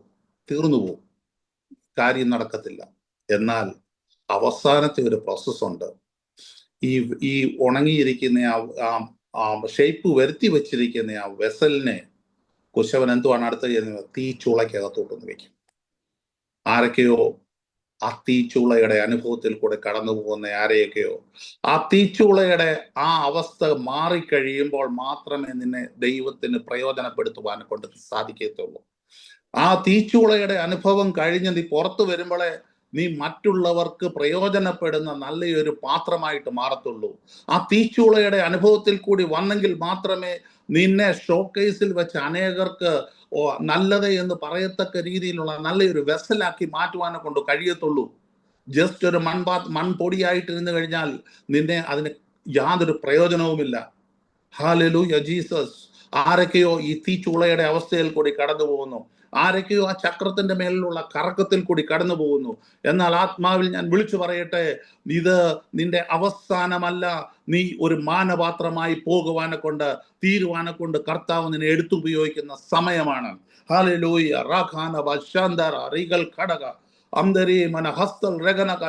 തീർന്നു പോകും, കാര്യം നടക്കത്തില്ല. എന്നാൽ അവസാനത്തെ ഒരു പ്രോസസ്സുണ്ട്. ഈ ഉണങ്ങിയിരിക്കുന്ന ആ ഷേപ്പ് വരുത്തി വെച്ചിരിക്കുന്ന ആ വെസലിനെ കുശവൻ എന്തുവാണ് അടുത്ത ചെയ്യുന്നത്? തീച്ചുളയ്ക്കകത്തോട്ടൊന്ന് വെക്കും. ആരൊക്കെയോ ആ തീച്ചുളയുടെ അനുഭവത്തിൽ കൂടെ കടന്നു പോകുന്ന ആരെയൊക്കെയോ ആ തീച്ചുളയുടെ ആ അവസ്ഥ മാറിക്കഴിയുമ്പോൾ മാത്രമേ നിന്നെ ദൈവത്തിന് പ്രയോജനപ്പെടുത്തുവാൻ കൊണ്ട് സാധിക്കത്തുള്ളൂ. ആ തീച്ചുളയുടെ അനുഭവം കഴിഞ്ഞ് നീ പുറത്തു വരുമ്പോഴേ നീ മറ്റുള്ളവർക്ക് പ്രയോജനപ്പെടുന്ന നല്ലൊരു പാത്രമായിട്ട് മാറത്തുള്ളൂ. ആ തീച്ചുളയുടെ അനുഭവത്തിൽ കൂടി വന്നെങ്കിൽ മാത്രമേ നിന്നെ ഷോക്കേസിൽ വെച്ച് അനേകർക്ക് നല്ലത് എന്ന് പറയത്തക്ക രീതിയിലുള്ള നല്ലൊരു വെസലാക്കി മാറ്റുവാനെ കൊണ്ട് കഴിയത്തുള്ളൂ. ജസ്റ്റ് ഒരു മൺപൊടിയായിട്ടിരുന്നു കഴിഞ്ഞാൽ നിന്നെ അതിന് യാതൊരു പ്രയോജനവുമില്ല. Hallelujah Jesus. ആരൊക്കെയോ ഈ തീച്ചുളയുടെ അവസ്ഥയിൽ കൂടി കടന്നു പോകുന്നു, ആരൊക്കെയോ ആ ചക്രത്തിന്റെ മേലിലുള്ള കറക്കത്തിൽ കൂടി കടന്നു പോകുന്നു. എന്നാൽ ആത്മാവിൽ ഞാൻ വിളിച്ചു പറയട്ടെ, ഇത് നിന്റെ അവസാനമല്ല. നീ ഒരു മാനപാത്രമായി പോകുവാനെ കൊണ്ട് തീരുവാനെ കൊണ്ട് കർത്താവ് നിന്നെ എടുത്തുപയോഗിക്കുന്ന സമയമാണ്. ഹല്ലേലൂയ. റാഖാന ബശാന്തര റീഗൽ ഘടക അന്തരി മന ഹസ്തൽ രഗനക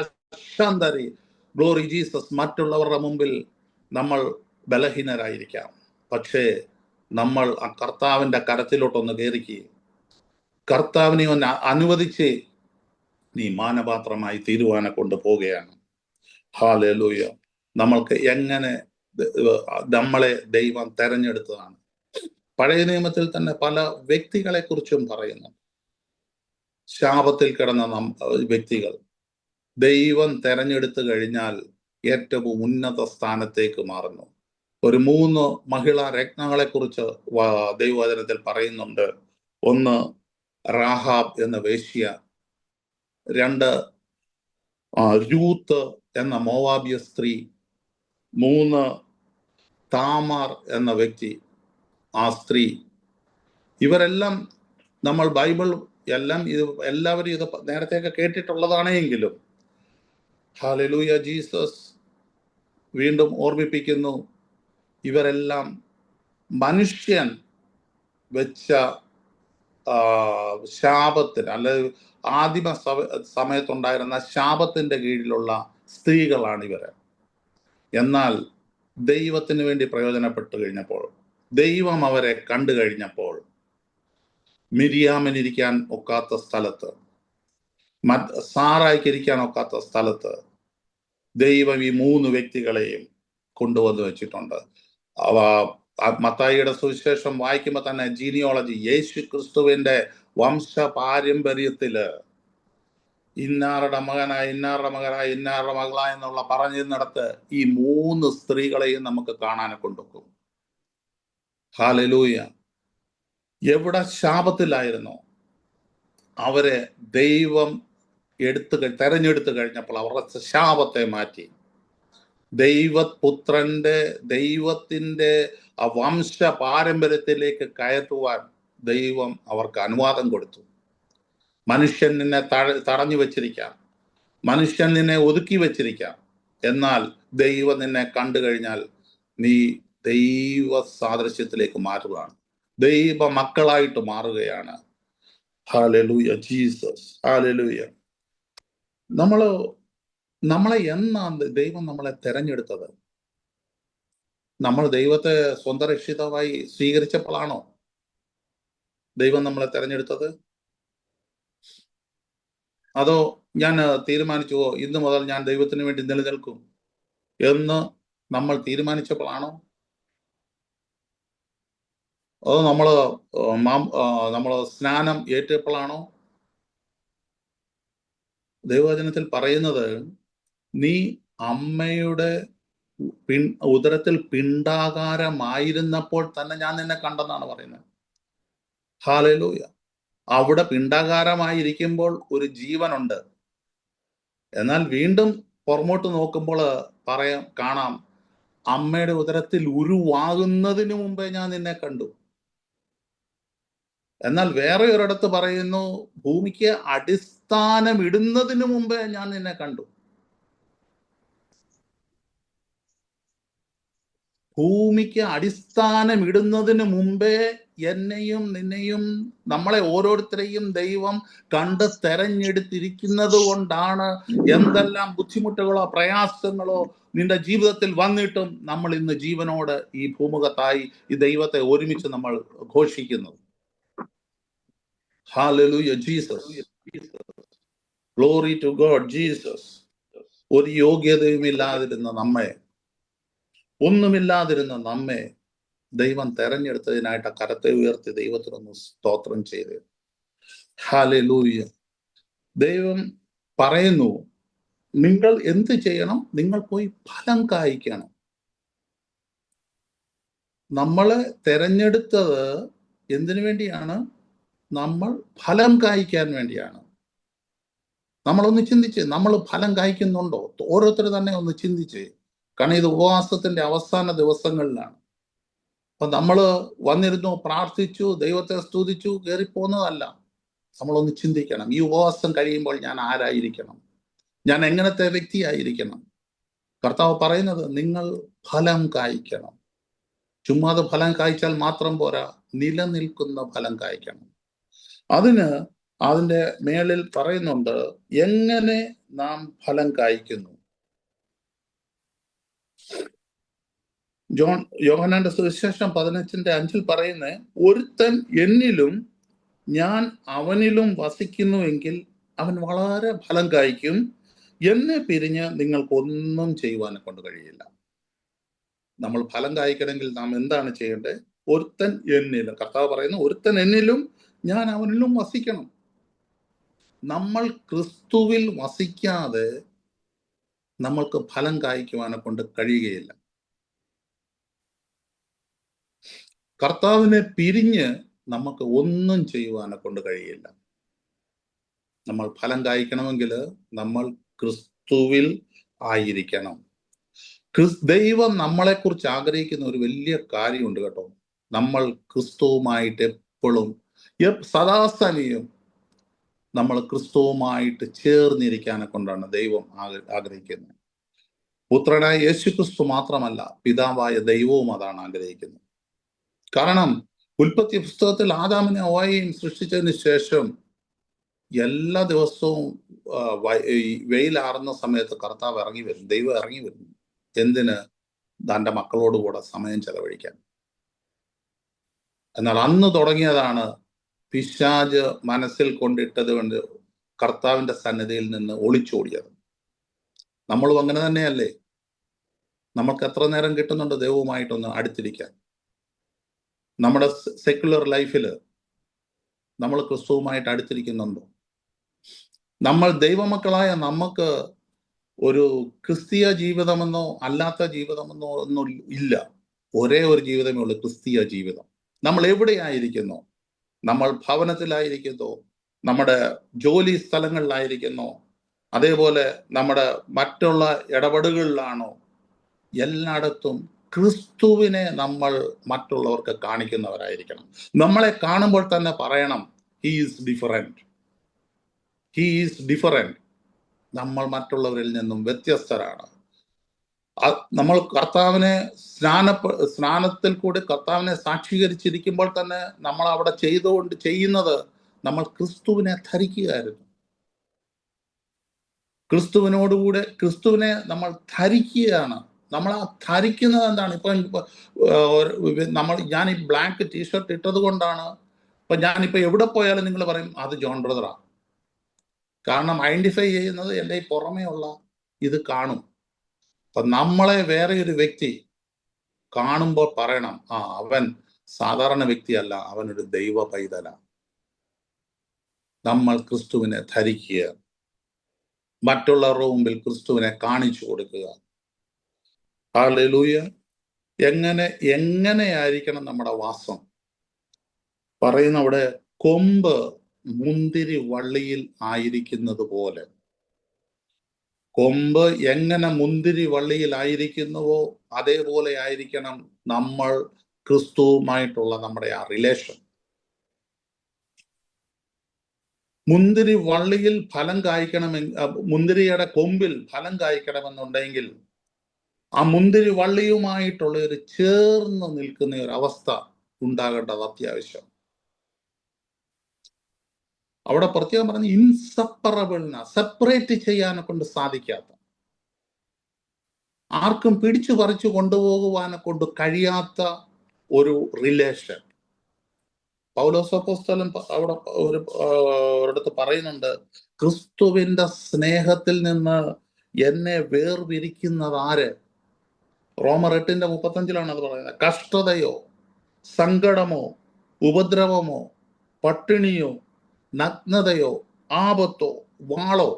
ശാന്തരി. Glory Jesus. മറ്റുള്ളവരുടെ മുമ്പിൽ നമ്മൾ ബലഹീനരായിരിക്കാം, പക്ഷേ നമ്മൾ ആ കർത്താവിന്റെ കരത്തിലോട്ടൊന്ന് കയറിക്ക്, കർത്താവിനെ ഒന്ന് അനുവദിച്ച് നീ മാനപാത്രമായി തീരുവാനെ കൊണ്ട് പോവുകയാണ്. ഹല്ലേലൂയ. നമ്മൾക്ക് എങ്ങനെ നമ്മളെ ദൈവം തെരഞ്ഞെടുത്തതാണ്. പഴയ നിയമത്തിൽ തന്നെ പല വ്യക്തികളെ കുറിച്ചും പറയുന്നു. ശാപത്തിൽ കിടന്ന വ്യക്തികൾ ദൈവം തെരഞ്ഞെടുത്തു കഴിഞ്ഞാൽ ഏറ്റവും ഉന്നത സ്ഥാനത്തേക്ക് മാറുന്നു. ഒരു 3 മഹിളാ രത്നങ്ങളെ കുറിച്ച് ദൈവവചനത്തിൽ പറയുന്നുണ്ട്. ഒന്ന് റാഹാബ് എന്ന വേശ്യ, 2 രൂത്ത് എന്ന മോവാബ്യ സ്ത്രീ, 3 താമാർ എന്ന വ്യക്തി, ആ സ്ത്രീ. ഇവരെല്ലാം നമ്മൾ ബൈബിൾ എല്ലാവരും ഇത് നേരത്തെയൊക്കെ കേട്ടിട്ടുള്ളതാണെങ്കിലും ഹല്ലേലൂയ ജീസസ് വീണ്ടും ഓർമ്മിപ്പിക്കുന്നു, ഇവരെല്ലാം മനുഷ്യൻ വെച്ച ശാപത്തിന് അല്ലെങ്കിൽ ആദിമ സമയത്തുണ്ടായിരുന്ന ശാപത്തിന്റെ കീഴിലുള്ള സ്ത്രീകളാണ് ഇവര്. എന്നാൽ ദൈവത്തിന് വേണ്ടി പ്രയോജനപ്പെട്ടു കഴിഞ്ഞപ്പോൾ, ദൈവം അവരെ കണ്ടു കഴിഞ്ഞപ്പോൾ, മിരിയാമിനിരിക്കാൻ ഒക്കാത്ത സ്ഥലത്ത്, സാറായിക്കിരിക്കാൻ ഒക്കാത്ത സ്ഥലത്ത് ദൈവം ഈ 3 വ്യക്തികളെയും കൊണ്ടുവന്ന് വെച്ചിട്ടുണ്ട്. മത്തായിയുടെ സുവിശേഷം വായിക്കുമ്പോൾ തന്നെ ജീനിയോളജി, യേശു ക്രിസ്തുവിന്റെ വംശ പാരമ്പര്യത്തില് ഇന്നാറുടെ മകനായ ഇന്നാറുടെ മകളായ എന്നുള്ള പറഞ്ഞിരുന്നിടത്ത് ഈ 3 സ്ത്രീകളെയും നമുക്ക് കാണാൻ കൊണ്ടുപോകും. ഹല്ലേലൂയ. എവിടെ ശാപത്തിലായിരുന്നോ അവരെ ദൈവം തെരഞ്ഞെടുത്തു കഴിഞ്ഞപ്പോൾ അവരുടെ ശാപത്തെ മാറ്റി ദൈവത്തിന്റെ ആ വംശ പാരമ്പര്യത്തിലേക്ക് കയറ്റുവാൻ ദൈവം അവർക്ക് അനുവാദം കൊടുത്തു. മനുഷ്യൻ നിന്നെ തടഞ്ഞു വെച്ചിരിക്കാം, മനുഷ്യൻ നിന്നെ ഒതുക്കി വെച്ചിരിക്കാം, എന്നാൽ ദൈവം നിന്നെ കണ്ടു കഴിഞ്ഞാൽ നീ ദൈവ സാദൃശ്യത്തിലേക്ക് മാറുകയാണ്, ദൈവ മക്കളായിട്ട് മാറുകയാണ്. Hallelujah Jesus, hallelujah. നമ്മളെ എന്നാണ് ദൈവം നമ്മളെ തെരഞ്ഞെടുത്തത്? നമ്മൾ ദൈവത്തെ സ്വന്തം രക്ഷിതാവായി സ്വീകരിച്ചപ്പോഴാണോ ദൈവം നമ്മളെ തെരഞ്ഞെടുത്തത്? അതോ ഞാൻ തീരുമാനിച്ചുവോ ഇന്ന് മുതൽ ഞാൻ ദൈവത്തിന് വേണ്ടി നിലനിൽക്കും എന്ന് നമ്മൾ തീരുമാനിച്ചപ്പോഴാണോ? അതോ നമ്മൾ സ്നാനം ഏറ്റപ്പോഴാണോ? ദൈവവചനത്തിൽ പറയുന്നത്, നീ അമ്മയുടെ ഉദരത്തിൽ പിണ്ടാകാരമായിരുന്നപ്പോൾ തന്നെ ഞാൻ നിന്നെ കണ്ടെന്നാണ് പറയുന്നത്. ഹല്ലേലൂയ. അവിടെ പിണ്ടാകാരമായിരിക്കുമ്പോൾ ഒരു ജീവനുണ്ട്. എന്നാൽ വീണ്ടും പുറമോട്ട് നോക്കുമ്പോൾ കാണാം, അമ്മയുടെ ഉദരത്തിൽ ഉരുവാകുന്നതിന് മുമ്പേ ഞാൻ നിന്നെ കണ്ടു. എന്നാൽ വേറെ ഒരിടത്ത് പറയുന്നു, ഭൂമിക്ക് അടിസ്ഥാനം ഇടുന്നതിന് മുമ്പേ ഞാൻ നിന്നെ കണ്ടു. ഭൂമിക്ക് അടിസ്ഥാനം ഇടുന്നതിന് മുമ്പേ എന്നെയും നിന്നെയും നമ്മളെ ഓരോരുത്തരെയും ദൈവം കണ്ട് തെരഞ്ഞെടുത്തിരിക്കുന്നത് കൊണ്ടാണ് എന്തെല്ലാം ബുദ്ധിമുട്ടുകളോ പ്രയാസങ്ങളോ നിന്റെ ജീവിതത്തിൽ വന്നിട്ടും നമ്മൾ ഇന്ന് ജീവനോട് ഈ ഭൂമുഖത്തായി ഈ ദൈവത്തെ ഒരുമിച്ച് നമ്മൾ ഘോഷിക്കുന്നത്. Hallelujah Jesus, glory to God Jesus. ഒരു യോഗ്യതയും ഇല്ലാതിരുന്ന ഒന്നുമില്ലാതിരുന്ന നമ്മെ ദൈവം തെരഞ്ഞെടുത്തതിനായിട്ട് ആ കരത്തെ ഉയർത്തി ദൈവത്തിനൊന്ന് സ്തോത്രം ചെയ്ത്. ഹല്ലേലൂയ. ദൈവം പറയുന്നു, നിങ്ങൾ എന്ത് ചെയ്യണം? നിങ്ങൾ പോയി ഫലം കായ്ക്കണം. നമ്മളെ തെരഞ്ഞെടുത്തത് എന്തിനു വേണ്ടിയാണ്? നമ്മൾ ഫലം കായ്ക്കാൻ വേണ്ടിയാണ്. നമ്മളൊന്ന് ചിന്തിച്ച്, നമ്മൾ ഫലം കായ്ക്കുന്നുണ്ടോ? ഓരോരുത്തർ തന്നെ ഒന്ന് ചിന്തിച്ച്. കാരണം ഇത് ഉപവാസത്തിന്റെ അവസാന ദിവസങ്ങളിലാണ്. അപ്പൊ നമ്മൾ വന്നിരുന്നു, പ്രാർത്ഥിച്ചു, ദൈവത്തെ സ്തുതിച്ചു, കയറിപ്പോകുന്നതല്ല. നമ്മളൊന്ന് ചിന്തിക്കണം, ഈ ഉപവാസം കഴിയുമ്പോൾ ഞാൻ ആരായിരിക്കണം? ഞാൻ എങ്ങനത്തെ വ്യക്തിയായിരിക്കണം? കർത്താവ് പറയുന്നത്, നിങ്ങൾ ഫലം കായ്ക്കണം. ചുമ്മാതെ ഫലം കായ്ച്ചാൽ മാത്രം പോരാ, നിലനിൽക്കുന്ന ഫലം കായ്ക്കണം. അതിന്റെ മേളിൽ പറയുന്നുണ്ട്, എങ്ങനെ നാം ഫലം കായ്ക്കുന്നു. യോഹന്നാന്റെ സുവിശേഷം 15:5 പറയുന്നത്, ഒരുത്തൻ എന്നിലും ഞാൻ അവനിലും വസിക്കുന്നുവെങ്കിൽ അവൻ വളരെ ഫലം കായ്ക്കും, എന്നെ പിരിഞ്ഞ് നിങ്ങൾക്കൊന്നും ചെയ്യുവാനെ കൊണ്ട് കഴിയില്ല. നമ്മൾ ഫലം കായ്ക്കണമെങ്കിൽ നാം എന്താണ് ചെയ്യേണ്ടത്? ഒരുത്തൻ എന്നിലും, കർത്താവ് പറയുന്നു, ഒരുത്തൻ എന്നിലും ഞാൻ അവനിലും വസിക്കണം. നമ്മൾ ക്രിസ്തുവിൽ വസിക്കാതെ നമ്മൾക്ക് ഫലം കായ്ക്കുവാനെ കൊണ്ട് കഴിയുകയില്ല. കർത്താവിനെ പിരിഞ്ഞ് നമുക്ക് ഒന്നും ചെയ്യുവാനെ കൊണ്ട് കഴിയില്ല. നമ്മൾ ഫലം കായ്ക്കണമെങ്കിൽ നമ്മൾ ക്രിസ്തുവിൽ ആയിരിക്കണം. ദൈവം നമ്മളെക്കുറിച്ച് ആഗ്രഹിക്കുന്ന ഒരു വലിയ കാര്യമുണ്ട് കേട്ടോ. നമ്മൾ ക്രിസ്തുവുമായിട്ട് എപ്പോഴും സദാസമയം നമ്മൾ ക്രിസ്തുവുമായിട്ട് ചേർന്നിരിക്കാനെ കൊണ്ടാണ് ദൈവം ആഗ്രഹിക്കുന്നത്. പുത്രനായ യേശു ക്രിസ്തു മാത്രമല്ല, പിതാവായ ദൈവവും അതാണ് ആഗ്രഹിക്കുന്നത്. കാരണം ഉൽപ്പത്തി പുസ്തകത്തിൽ ആദാമിനെ ഹവ്വായെയും സൃഷ്ടിച്ചതിന് ശേഷം എല്ലാ ദിവസവും വെയിലാറുന്ന സമയത്ത് കർത്താവ് ഇറങ്ങി വരും, ദൈവം ഇറങ്ങി വരുന്നു. എന്തിന്? തൻ്റെ മക്കളോടുകൂടെ സമയം ചെലവഴിക്കാൻ. എന്നാൽ അന്ന് തുടങ്ങിയതാണ് പിശാച് മനസ്സിൽ കൊണ്ടിട്ടത് കൊണ്ട് കർത്താവിന്റെ സന്നിധിയിൽ നിന്ന് ഒളിച്ചോടിയത്. നമ്മളും അങ്ങനെ തന്നെയല്ലേ? നമുക്ക് എത്ര നേരം കിട്ടുന്നുണ്ട് ദൈവവുമായിട്ടൊന്ന് അടുത്തിരിക്കാൻ? നമ്മുടെ സെക്യുലർ ലൈഫിൽ നമ്മൾ ക്രിസ്തുവുമായിട്ട് അടുത്തിരിക്കുന്നുണ്ടോ? നമ്മൾ ദൈവമക്കളായ നമുക്ക് ഒരു ക്രിസ്തീയ ജീവിതമെന്നോ അല്ലാത്ത ജീവിതമെന്നോ ഒന്നും ഇല്ല. ഒരേ ഒരു ജീവിതമേ ഉള്ളൂ, ക്രിസ്തീയ ജീവിതം. നമ്മൾ എവിടെയായിരിക്കുന്നോ, നമ്മൾ ഭവനത്തിലായിരിക്കുന്നോ, നമ്മുടെ ജോലി സ്ഥലങ്ങളിലായിരിക്കുന്നോ, അതേപോലെ നമ്മുടെ മറ്റുള്ള ഇടപെടലുകളിലാണോ, എല്ലായിടത്തും ക്രിസ്തുവിനെ നമ്മൾ മറ്റുള്ളവർക്ക് കാണിക്കുന്നവരായിരിക്കണം. നമ്മളെ കാണുമ്പോൾ തന്നെ പറയണം, he is different, he is different. നമ്മൾ മറ്റുള്ളവരിൽ നിന്നും വ്യത്യസ്തരാണ്. നമ്മൾ കർത്താവിനെ സ്നാനത്തിൽ കൂടി കർത്താവിനെ സാക്ഷീകരിച്ചിരിക്കുമ്പോൾ തന്നെ നമ്മൾ അവിടെ ചെയ്യുന്നത് നമ്മൾ ക്രിസ്തുവിനെ ധരിക്കുകയായിരുന്നു. ക്രിസ്തുവിനെ നമ്മൾ ധരിക്കുകയാണ്. നമ്മൾ ആ ധരിക്കുന്നത് എന്താണ്? ഞാൻ ഈ ബ്ലാക്ക് ടീഷർട്ട് ഇട്ടത് കൊണ്ടാണ് ഇപ്പൊ ഞാനിപ്പോ എവിടെ പോയാലും നിങ്ങൾ പറയും അത് ജോൺ ബ്രദറാ. കാരണം ഐഡന്റിഫൈ ചെയ്യുന്നത് എൻ്റെ ഈ പുറമേ ഉള്ള ഇത് കാണും. അപ്പൊ നമ്മളെ വേറെ ഒരു വ്യക്തി കാണുമ്പോൾ പറയണം, അവൻ സാധാരണ വ്യക്തിയല്ല, അവനൊരു ദൈവ പൈതല. നമ്മൾ ക്രിസ്തുവിനെ ധരിക്കുക, മറ്റുള്ളവരുടെ മുമ്പിൽ ക്രിസ്തുവിനെ കാണിച്ചു കൊടുക്കുക. ഹല്ലേലൂയ. എങ്ങനെയായിരിക്കണം നമ്മുടെ വാസം? പറയുന്ന അവിടെ കൊമ്പ് മുന്തിരി വള്ളിയിൽ ആയിരിക്കുന്നത് പോലെ. കൊമ്പ് എങ്ങനെ മുന്തിരി വള്ളിയിൽ ആയിരിക്കുന്നുവോ അതേപോലെ ആയിരിക്കണം നമ്മൾ ക്രിസ്തുവുമായിട്ടുള്ള നമ്മുടെ ആ റിലേഷൻ. മുന്തിരി വള്ളിയിൽ ഫലം മുന്തിരിയുടെ കൊമ്പിൽ ഫലം കായ്ക്കണമെന്നുണ്ടെങ്കിൽ ആ മുന്തിരി വള്ളിയുമായിട്ടുള്ള ഒരു ചേർന്ന് നിൽക്കുന്ന ഒരു അവസ്ഥ ഉണ്ടാകേണ്ടത് അത്യാവശ്യം. അവിടെ പ്രത്യേകം പറഞ്ഞ് ഇൻസെപ്പറബിളിന, സെപ്പറേറ്റ് ചെയ്യാനെ കൊണ്ട് സാധിക്കാത്ത, ആർക്കും പിടിച്ചു പറിച്ചു കൊണ്ടുപോകുവാനെ കൊണ്ട് കഴിയാത്ത ഒരു റിലേഷൻ. പൗലോസ് അപ്പോസ്തലൻ അവിടെ ഒരിടത്ത് പറയുന്നുണ്ട്, ക്രിസ്തുവിന്റെ സ്നേഹത്തിൽ നിന്ന് എന്നെ വേർപിരിക്കുന്നത് ആര്? റോമർ 8:35 അത് പറയുന്നത്. കഷ്ടതയോ, സങ്കടമോ, ഉപദ്രവമോ, പട്ടിണിയോ, നഗ്നതയോ, ആപത്തോ, വാളോ,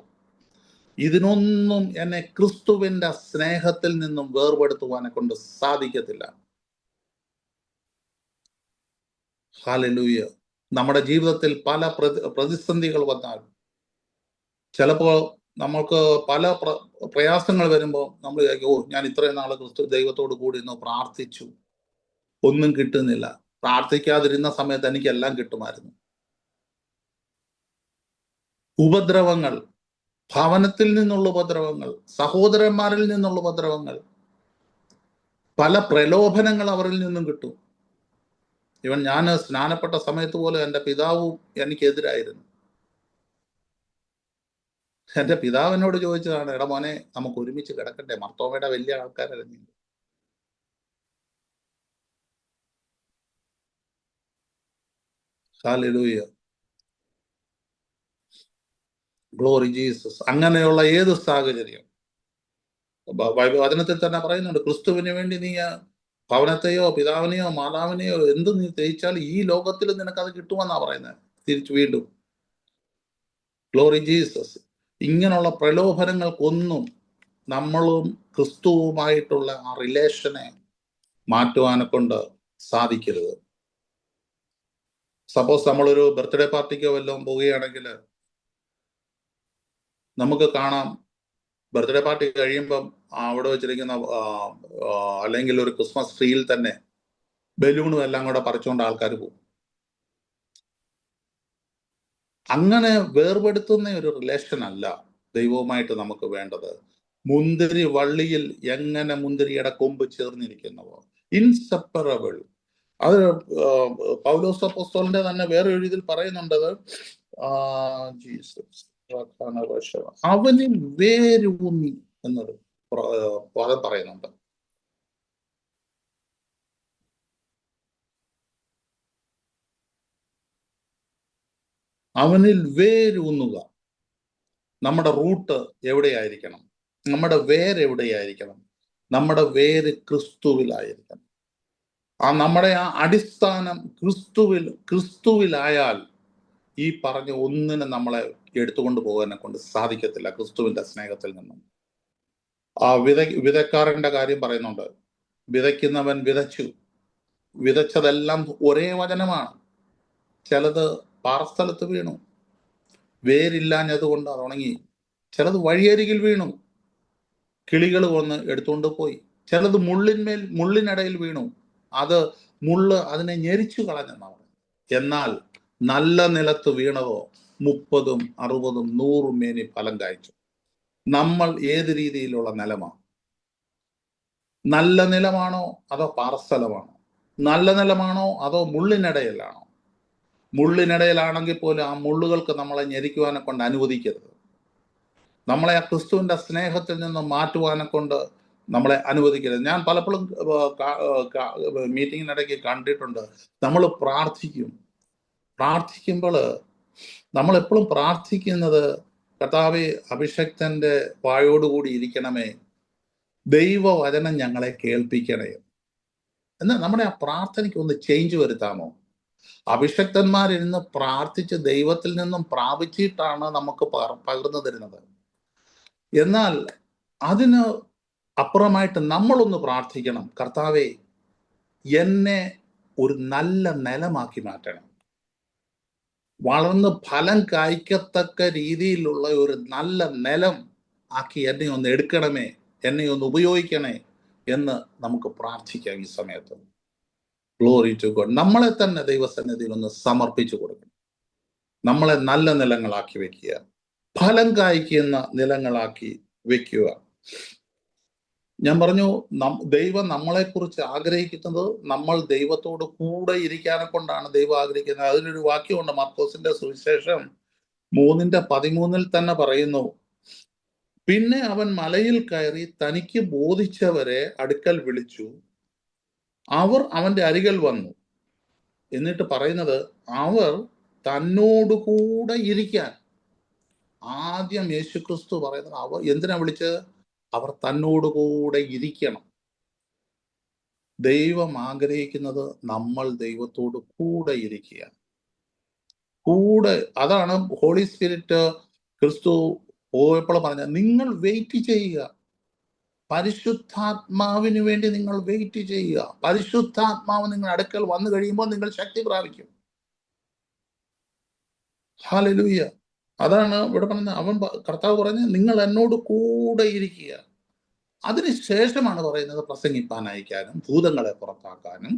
ഇതിനൊന്നും എന്നെ ക്രിസ്തുവിന്റെ സ്നേഹത്തിൽ നിന്നും വേർപെടുത്തുവാനെ കൊണ്ട് സാധിക്കത്തില്ല. ഹല്ലേലൂയ. നമ്മുടെ ജീവിതത്തിൽ പല പ്രതിസന്ധികൾ വന്നാൽ, ചിലപ്പോൾ നമ്മൾക്ക് പല പ്രയാസങ്ങൾ വരുമ്പോൾ നമ്മൾ വിചാരിക്കും, ഞാൻ ഇത്രയും നാള് ദൈവത്തോട് കൂടി ഇന്ന് പ്രാർത്ഥിച്ചു, ഒന്നും കിട്ടുന്നില്ല. പ്രാർത്ഥിക്കാതിരുന്ന സമയത്ത് എനിക്ക് എല്ലാം കിട്ടുമായിരുന്നു. ഉപദ്രവങ്ങൾ, ഭവനത്തിൽ നിന്നുള്ള ഉപദ്രവങ്ങൾ, സഹോദരന്മാരിൽ നിന്നുള്ള ഉപദ്രവങ്ങൾ, പല പ്രലോഭനങ്ങൾ അവരിൽ നിന്നും കിട്ടും. ഇവൻ ഞാൻ സ്നാനപ്പെട്ട സമയത്ത് പോലും എൻ്റെ പിതാവും എനിക്കെതിരായിരുന്നു. എൻ്റെ പിതാവിനോട് ചോദിച്ചതാണ്, എടാ മോനെ നമുക്ക് ഒരുമിച്ച് കിടക്കണ്ടേ? മർത്തോമയുടെ വലിയ ആൾക്കാരായിരുന്നു. Hallelujah, glory Jesus. അങ്ങനെയുള്ള ഏത് സാഹചര്യം, വചനത്തിൽ തന്നെ പറയുന്നുണ്ട്, ക്രിസ്തുവിന് വേണ്ടി നീ ഭവനത്തെയോ പിതാവിനെയോ മാതാവിനെയോ എന്ത് നീ തേച്ചാൽ ഈ ലോകത്തിൽ നിനക്കത് കിട്ടുമെന്നാ പറയുന്നത്. തിരിച്ചു വീണ്ടും ഗ്ലോറി ജീസസ്. ഇങ്ങനെയുള്ള പ്രലോഭനങ്ങൾക്കൊന്നും നമ്മളും ക്രിസ്തുവുമായിട്ടുള്ള ആ റിലേഷനെ മാറ്റുവാനെ കൊണ്ട് സാധിക്കരുത്. സപ്പോസ് നമ്മളൊരു ബർത്ത്ഡേ പാർട്ടിക്കോ വല്ലതും പോവുകയാണെങ്കിൽ നമുക്ക് കാണാം, ബർത്ത്ഡേ പാർട്ടി കഴിയുമ്പം അവിടെ വെച്ചിരിക്കുന്ന അല്ലെങ്കിൽ ഒരു ക്രിസ്മസ് ട്രീയിൽ തന്നെ ബലൂണും എല്ലാം കൂടെ പറിച്ചുകൊണ്ട് ആൾക്കാർ പോകും. അങ്ങനെ വേർപെടുത്തുന്ന ഒരു റിലേഷൻ അല്ല ദൈവവുമായിട്ട് നമുക്ക് വേണ്ടത്. മുന്തിരി വള്ളിയിൽ എങ്ങനെ മുന്തിരിയുടെ കൊമ്പ് ചേർന്നിരിക്കുന്നുവോ, ഇൻസെപ്പറബിൾ. അത് പൗലോസ് അപ്പോസ്തലന്റെ തന്നെ വേറെ ഒരു ഇതിൽ പറയുന്നുണ്ടത്, ജീസസ് അവനിൽ വേരൂന്നി എന്നത് പദം പറയുന്നുണ്ട്. അവനിൽ വേരൂന്നുക. നമ്മുടെ റൂട്ട് എവിടെയായിരിക്കണം? നമ്മുടെ വേരെവിടെയായിരിക്കണം? നമ്മുടെ വേര് ക്രിസ്തുവിലായിരിക്കണം. നമ്മുടെ ആ അടിസ്ഥാനം ക്രിസ്തുവിലായാൽ ഈ പറഞ്ഞ ഒന്നിനെ നമ്മളെ എടുത്തുകൊണ്ട് പോകാനെ കൊണ്ട് സാധിക്കത്തില്ല ക്രിസ്തുവിന്റെ സ്നേഹത്തിൽ നിന്നും. ആ വിതക്കാരന്റെ കാര്യം പറയുന്നുണ്ട്. വിതയ്ക്കുന്നവൻ വിതച്ചതെല്ലാം ഒരേ വചനമാണ്. ചിലത് പാറസ്ഥലത്ത് വീണു, വേരില്ലാഞ്ഞതുകൊണ്ട് അത് ഉണങ്ങി. ചിലത് വഴിയരികിൽ വീണു, കിളികൾ വന്ന് എടുത്തുകൊണ്ട് പോയി. ചിലത് മുള്ളിനിടയിൽ വീണു, അത് മുള്ള് അതിനെ ഞെരിച്ചു കളഞ്ഞെന്നാണ്. എന്നാൽ നല്ല നിലത്ത് വീണതോ 30, 60, 100 മേനി ഫലം കായ്ച്ചു. നമ്മൾ ഏത് രീതിയിലുള്ള നിലമാണ്? നല്ല നിലമാണോ അതോ പാറസ്ഥലമാണോ? നല്ല നിലമാണോ അതോ മുള്ളിനിടയിലാണോ? മുള്ളിനിടയിലാണെങ്കിൽ പോലും ആ മുള്ളുകൾക്ക് നമ്മളെ ഞെരിക്കുവാനെ കൊണ്ട് അനുവദിക്കരുത്. നമ്മളെ ആ ക്രിസ്തുവിന്റെ സ്നേഹത്തിൽ നിന്ന് മാറ്റുവാനെ കൊണ്ട് നമ്മളെ അനുവദിക്കരുത്. ഞാൻ പലപ്പോഴും മീറ്റിങ്ങിനിടയ്ക്ക് കണ്ടിട്ടുണ്ട്, നമ്മൾ പ്രാർത്ഥിക്കുമ്പോൾ നമ്മൾ എപ്പോഴും പ്രാർത്ഥിക്കുന്നത്, കർത്താവേ അഭിഷക്തന്റെ വായോടുകൂടി ഇരിക്കണമേ, ദൈവവചനം ഞങ്ങളെ കേൾപ്പിക്കണേ. എന്നാൽ നമ്മുടെ ആ പ്രാർത്ഥനയ്ക്ക് ഒന്ന് ചേഞ്ച് വരുത്താമോ? അഭിഷക്തന്മാരിരുന്ന് പ്രാർത്ഥിച്ച് ദൈവത്തിൽ നിന്നും പ്രാപിച്ചിട്ടാണ് നമുക്ക് പകർന്നു തരുന്നത്. എന്നാൽ അതിന് അപ്പുറമായിട്ട് നമ്മളൊന്ന് പ്രാർത്ഥിക്കണം, കർത്താവേ എന്നെ ഒരു നല്ല നിലമാക്കി മാറ്റണം, വളർന്ന് ഫലം കായ്ക്കത്തക്ക രീതിയിലുള്ള ഒരു നല്ല നിലം ആക്കി എന്നെ ഒന്ന് എടുക്കണമേ, എന്നെ ഒന്ന് ഉപയോഗിക്കണേ എന്ന് നമുക്ക് പ്രാർത്ഥിക്കാം ഈ സമയത്ത്. Glory to God. നമ്മളെ തന്നെ ദൈവസന്നിധിയിൽ ഒന്ന് സമർപ്പിച്ചു കൊടുക്കണം. നമ്മളെ നല്ല നിലങ്ങളാക്കി വെക്കുക, ഫലം കായ്ക്കുന്ന നിലങ്ങളാക്കി വെക്കുക. ഞാൻ പറഞ്ഞു, ദൈവം നമ്മളെക്കുറിച്ച് ആഗ്രഹിക്കുന്നത് നമ്മൾ ദൈവത്തോട് കൂടെ ഇരിക്കാനെ കൊണ്ടാണ് ദൈവം ആഗ്രഹിക്കുന്നത്. അതിനൊരു വാക്യമുണ്ട്, മാർക്കോസിന്റെ സുവിശേഷം 3:13 തന്നെ പറയുന്നു, പിന്നെ അവൻ മലയിൽ കയറി തനിക്ക് ബോധിച്ചവരെ അടുക്കൽ വിളിച്ചു, അവർ അവന്റെ അരികിൽ വന്നു. എന്നിട്ട് പറയുന്നത്, അവർ തന്നോടുകൂടെ ഇരിക്കാൻ. ആദ്യം യേശുക്രിസ്തു പറയുന്നത് അവർ എന്തിനാ വിളിച്ചത്? അവർ തന്നോടുകൂടെ ഇരിക്കണം. ദൈവം ആഗ്രഹിക്കുന്നത് നമ്മൾ ദൈവത്തോട് കൂടെ ഇരിക്കുക. അതാണ് ഹോളി സ്പിരിറ്റ് ക്രിസ്തു പോയപ്പോൾ പറഞ്ഞ, നിങ്ങൾ വെയിറ്റ് ചെയ്യുക, പരിശുദ്ധാത്മാവിന് വേണ്ടി നിങ്ങൾ വെയിറ്റ് ചെയ്യുക. പരിശുദ്ധാത്മാവ് നിങ്ങൾ അടുക്കൽ വന്നു കഴിയുമ്പോൾ നിങ്ങൾ ശക്തി പ്രാപിക്കും. ഹല്ലേലൂയ. അതാണ് ഇവിടെ പറഞ്ഞത്. കർത്താവ് പറഞ്ഞ്, നിങ്ങൾ എന്നോട് കൂടെ ഇരിക്കുക. അതിനുശേഷമാണ് പറയുന്നത്, പ്രസംഗിപ്പാൻ അയക്കാനും ഭൂതങ്ങളെ പുറത്താക്കാനും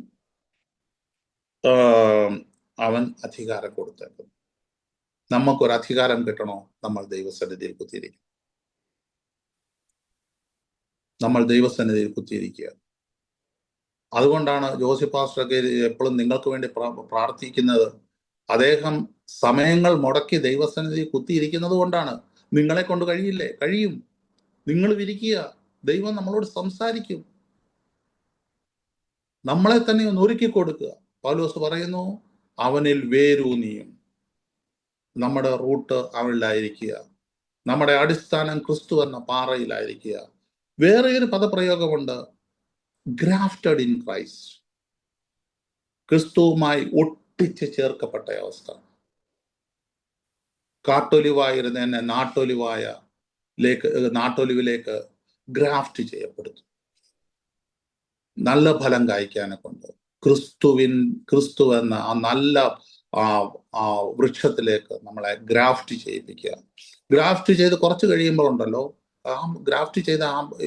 അവൻ അധികാരം കൊടുത്തേക്കും. നമുക്കൊരു അധികാരം കിട്ടണോ? നമ്മൾ ദൈവസന്നിധിയിൽ കുത്തിയിരിക്കും. നമ്മൾ ദൈവസന്നിധിയിൽ കുത്തിയിരിക്കുക. അതുകൊണ്ടാണ് ജോസഫ് പാസ്റ്ററൊക്കെ എപ്പോഴും നിങ്ങൾക്ക് വേണ്ടി പ്രാർത്ഥിക്കുന്നത്. അദ്ദേഹം സമയങ്ങൾ മുടക്കി ദൈവസന്നിധിയിൽ കുത്തിയിരിക്കുന്നത് കൊണ്ടാണ്. നിങ്ങളെ കൊണ്ട് കഴിയില്ലേ? കഴിയും. നിങ്ങൾ ഇരിക്കുക, ദൈവം നമ്മളോട് സംസാരിക്കും. നമ്മളെ തന്നെ ഒന്ന് ഒരുക്കി കൊടുക്കുക. പൗലോസ് പറയുന്നു, അവനിൽ വേരൂന്നിയും. നമ്മുടെ റൂട്ട് അവനിലായിരിക്കുക, നമ്മുടെ അടിസ്ഥാനം ക്രിസ്തു എന്ന പാറയിലായിരിക്കുക. വേറെ ഒരു പദപ്രയോഗമുണ്ട്, ഗ്രാഫ്റ്റഡ് ഇൻ ക്രൈസ്റ്റ്. ക്രിസ്തുവുമായി ഒട്ടിച്ച് ചേർക്കപ്പെട്ട അവസ്ഥ. കാട്ടൊലിവായിരുന്ന എന്നെ നാട്ടൊലിവിലേക്ക് ഗ്രാഫ്റ്റ് ചെയ്യപ്പെടുന്നു. നല്ല ഫലം കായ്ക്കാനെ കൊണ്ട് ക്രിസ്തു എന്ന ആ നല്ല വൃക്ഷത്തിലേക്ക് നമ്മളെ ഗ്രാഫ്റ്റ് ചെയ്യിപ്പിക്കുക. ഗ്രാഫ്റ്റ് ചെയ്ത് കുറച്ച് കഴിയുമ്പോൾ ഉണ്ടല്ലോ, ഗ്രാഫ്റ്റ് ചെയ്ത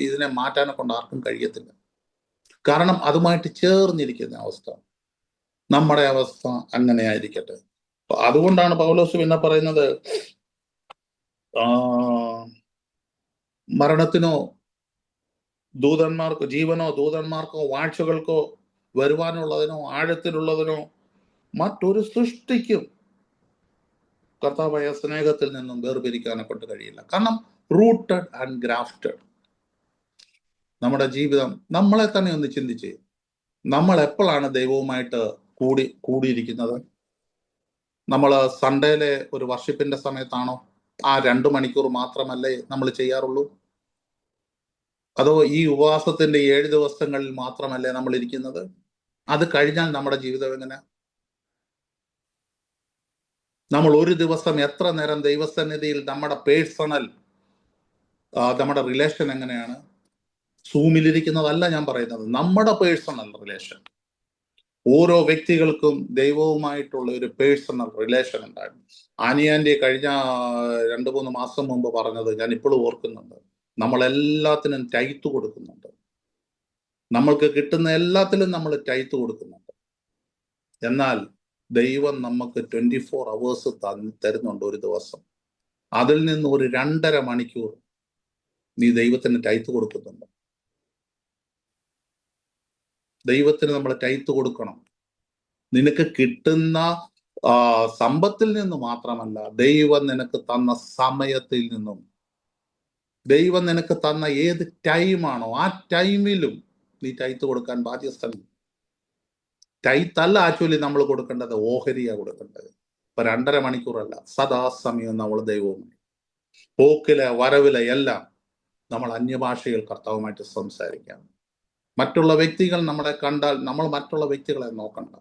ഇതിനെ മാറ്റാനെ കൊണ്ട് ആർക്കും കഴിയത്തില്ല. കാരണം അതുമായിട്ട് ചേർന്നിരിക്കുന്ന അവസ്ഥ. നമ്മുടെ അവസ്ഥ അങ്ങനെ ആയിരിക്കട്ടെ. അതുകൊണ്ടാണ് പൗലോസ് പിന്നെ പറയുന്നത്, മരണത്തിനോ ദൂതന്മാർക്കോ, ജീവനോ ദൂതന്മാർക്കോ വാഴ്ചകൾക്കോ വരുവാനുള്ളതിനോ ആഴത്തിലുള്ളതിനോ മറ്റൊരു സൃഷ്ടിക്കും കർത്താവായ സ്നേഹത്തിൽ നിന്നും വേർപിരിക്കാനെ കൊണ്ട് കഴിയില്ല. കാരണം റൂട്ടഡ് ആൻഡ് ഗ്രാഫ്റ്റഡ്. നമ്മുടെ ജീവിതം, നമ്മളെ തന്നെ ഒന്ന് ചിന്തിച്ച്, നമ്മൾ എപ്പോഴാണ് ദൈവവുമായിട്ട് കൂടിയിരിക്കുന്നത്? നമ്മൾ സൺഡേയിലെ ഒരു വർഷിപ്പിന്റെ സമയത്താണോ? ആ 2 മണിക്കൂർ മാത്രമല്ലേ നമ്മൾ ചെയ്യാറുള്ളൂ? അതോ ഈ ഉപവാസത്തിന്റെ 7 ദിവസങ്ങളിൽ മാത്രമല്ലേ നമ്മൾ ഇരിക്കുന്നത്? അത് കഴിഞ്ഞാൽ നമ്മുടെ ജീവിതം എങ്ങനെ? നമ്മൾ ഒരു ദിവസം എത്ര നേരം ദൈവസന്നിധിയിൽ നമ്മുടെ പേഴ്സണൽ, നമ്മുടെ റിലേഷൻ എങ്ങനെയാണ്? സൂമിലിരിക്കുന്നതല്ല ഞാൻ പറയുന്നത്, നമ്മുടെ പേഴ്സണൽ റിലേഷൻ. ഓരോ വ്യക്തികൾക്കും ദൈവവുമായിട്ടുള്ള ഒരു പേഴ്സണൽ റിലേഷൻ ഉണ്ടായിരുന്നു. ആനിയാൻ്റെ കഴിഞ്ഞ 2-3 മാസം മുമ്പ് പറഞ്ഞത് ഞാൻ ഇപ്പോഴും ഓർക്കുന്നുണ്ട്. നമ്മളെല്ലാത്തിനും ടൈത്ത് കൊടുക്കുന്നുണ്ട്. നമ്മൾക്ക് കിട്ടുന്ന എല്ലാത്തിലും നമ്മൾ ടൈത്ത് കൊടുക്കുന്നുണ്ട്. എന്നാൽ ദൈവം നമുക്ക് 24 hours തരുന്നുണ്ട് ഒരു ദിവസം. അതിൽ നിന്ന് ഒരു 2.5 മണിക്കൂർ നീ ദൈവത്തിന് ടൈത്ത് കൊടുക്കുന്നുണ്ട്. ദൈവത്തിന് നമ്മൾ ടൈത്ത് കൊടുക്കണം. നിനക്ക് കിട്ടുന്ന സമ്പത്തിൽ നിന്ന് മാത്രമല്ല, ദൈവം നിനക്ക് തന്ന സമയത്തിൽ നിന്നും, ദൈവം നിനക്ക് തന്ന ഏത് ടൈമാണോ ആ ടൈമിലും നീ ടൈത്ത് കൊടുക്കാൻ ബാധ്യസ്ഥനാണ്. ടൈത്തല്ല ആക്ച്വലി നമ്മൾ കൊടുക്കേണ്ടത്, ഓഹരിയാ കൊടുക്കേണ്ടത്. ഇപ്പൊ 2.5 മണിക്കൂറല്ല, സദാസമയം നമ്മൾ ദൈവവുമായി പോക്കിലെ വരവിലെ എല്ലാം നമ്മൾ അന്യഭാഷയിൽ കർത്താവുമായിട്ട് സംസാരിക്കാം. മറ്റുള്ള വ്യക്തികൾ നമ്മളെ കണ്ടാൽ നമ്മൾ മറ്റുള്ള വ്യക്തികളെ നോക്കണ്ട.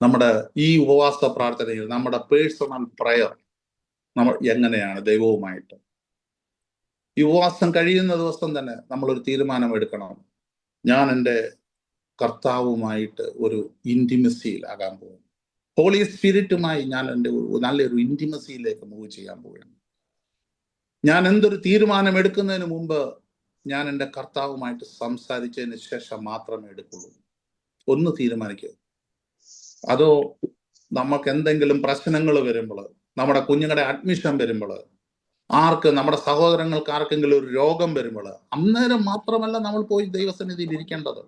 നമ്മുടെ ഈ ഉപവാസ പ്രാർത്ഥനയിൽ നമ്മുടെ പേഴ്സണൽ പ്രയർ നമ്മൾ എങ്ങനെയാണ് ദൈവവുമായിട്ട്, ഈ ഉപവാസം കഴിയുന്ന ദിവസം തന്നെ നമ്മളൊരു തീരുമാനം എടുക്കണം. ഞാൻ എൻ്റെ കർത്താവുമായിട്ട് ഒരു ഇൻറ്റിമസിയിലാകാൻ പോകും. ഹോളി സ്പിരിറ്റുമായി ഞാൻ എൻ്റെ നല്ലൊരു ഇൻറ്റിമസിയിലേക്ക് മൂവ് ചെയ്യാൻ പോവുകയാണ്. ഞാൻ എന്തൊരു തീരുമാനം എടുക്കുന്നതിന് മുമ്പ് ഞാൻ എൻ്റെ കർത്താവുമായിട്ട് സംസാരിച്ചതിന് ശേഷം മാത്രമേ എടുക്കുള്ളൂ. ഒന്ന് തീരുമാനിക്കുക. അതോ നമുക്ക് എന്തെങ്കിലും പ്രശ്നങ്ങൾ വരുമ്പോൾ, നമ്മുടെ കുഞ്ഞുങ്ങളുടെ അഡ്മിഷൻ വരുമ്പോൾ, നമ്മുടെ സഹോദരങ്ങൾക്ക് ആർക്കെങ്കിലും ഒരു രോഗം വരുമ്പോൾ, അന്നേരം മാത്രമല്ല നമ്മൾ പോയി ദൈവസന്നിധിയിൽ ഇരിക്കേണ്ടത്.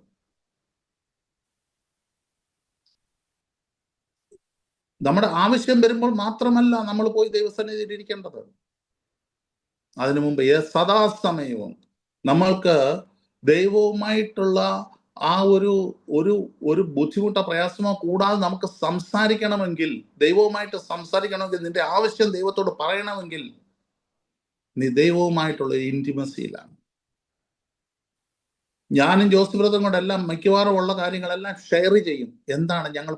നമ്മുടെ ആവശ്യം വരുമ്പോൾ മാത്രമല്ല നമ്മൾ പോയി ദൈവസന്നിധിയിൽ ഇരിക്കേണ്ടത്. അതിനു മുമ്പ് സദാസമയവും നമ്മൾക്ക് ദൈവവുമായിട്ടുള്ള ആ ഒരു ബുദ്ധിമുട്ടോ പ്രയാസമോ കൂടാതെ നമുക്ക് സംസാരിക്കണമെങ്കിൽ, ദൈവവുമായിട്ട് സംസാരിക്കണമെങ്കിൽ, നിന്റെ ആവശ്യം ദൈവത്തോട് പറയണമെങ്കിൽ നീ ദൈവവുമായിട്ടുള്ള ഇൻറ്റിമസിയിലാണ്. ഞാനും ജോസ് ബ്രദറും കൂടെ എല്ലാം മിക്കവാറും ഉള്ള കാര്യങ്ങളെല്ലാം ഷെയർ ചെയ്യും. എന്താണ്, ഞങ്ങൾ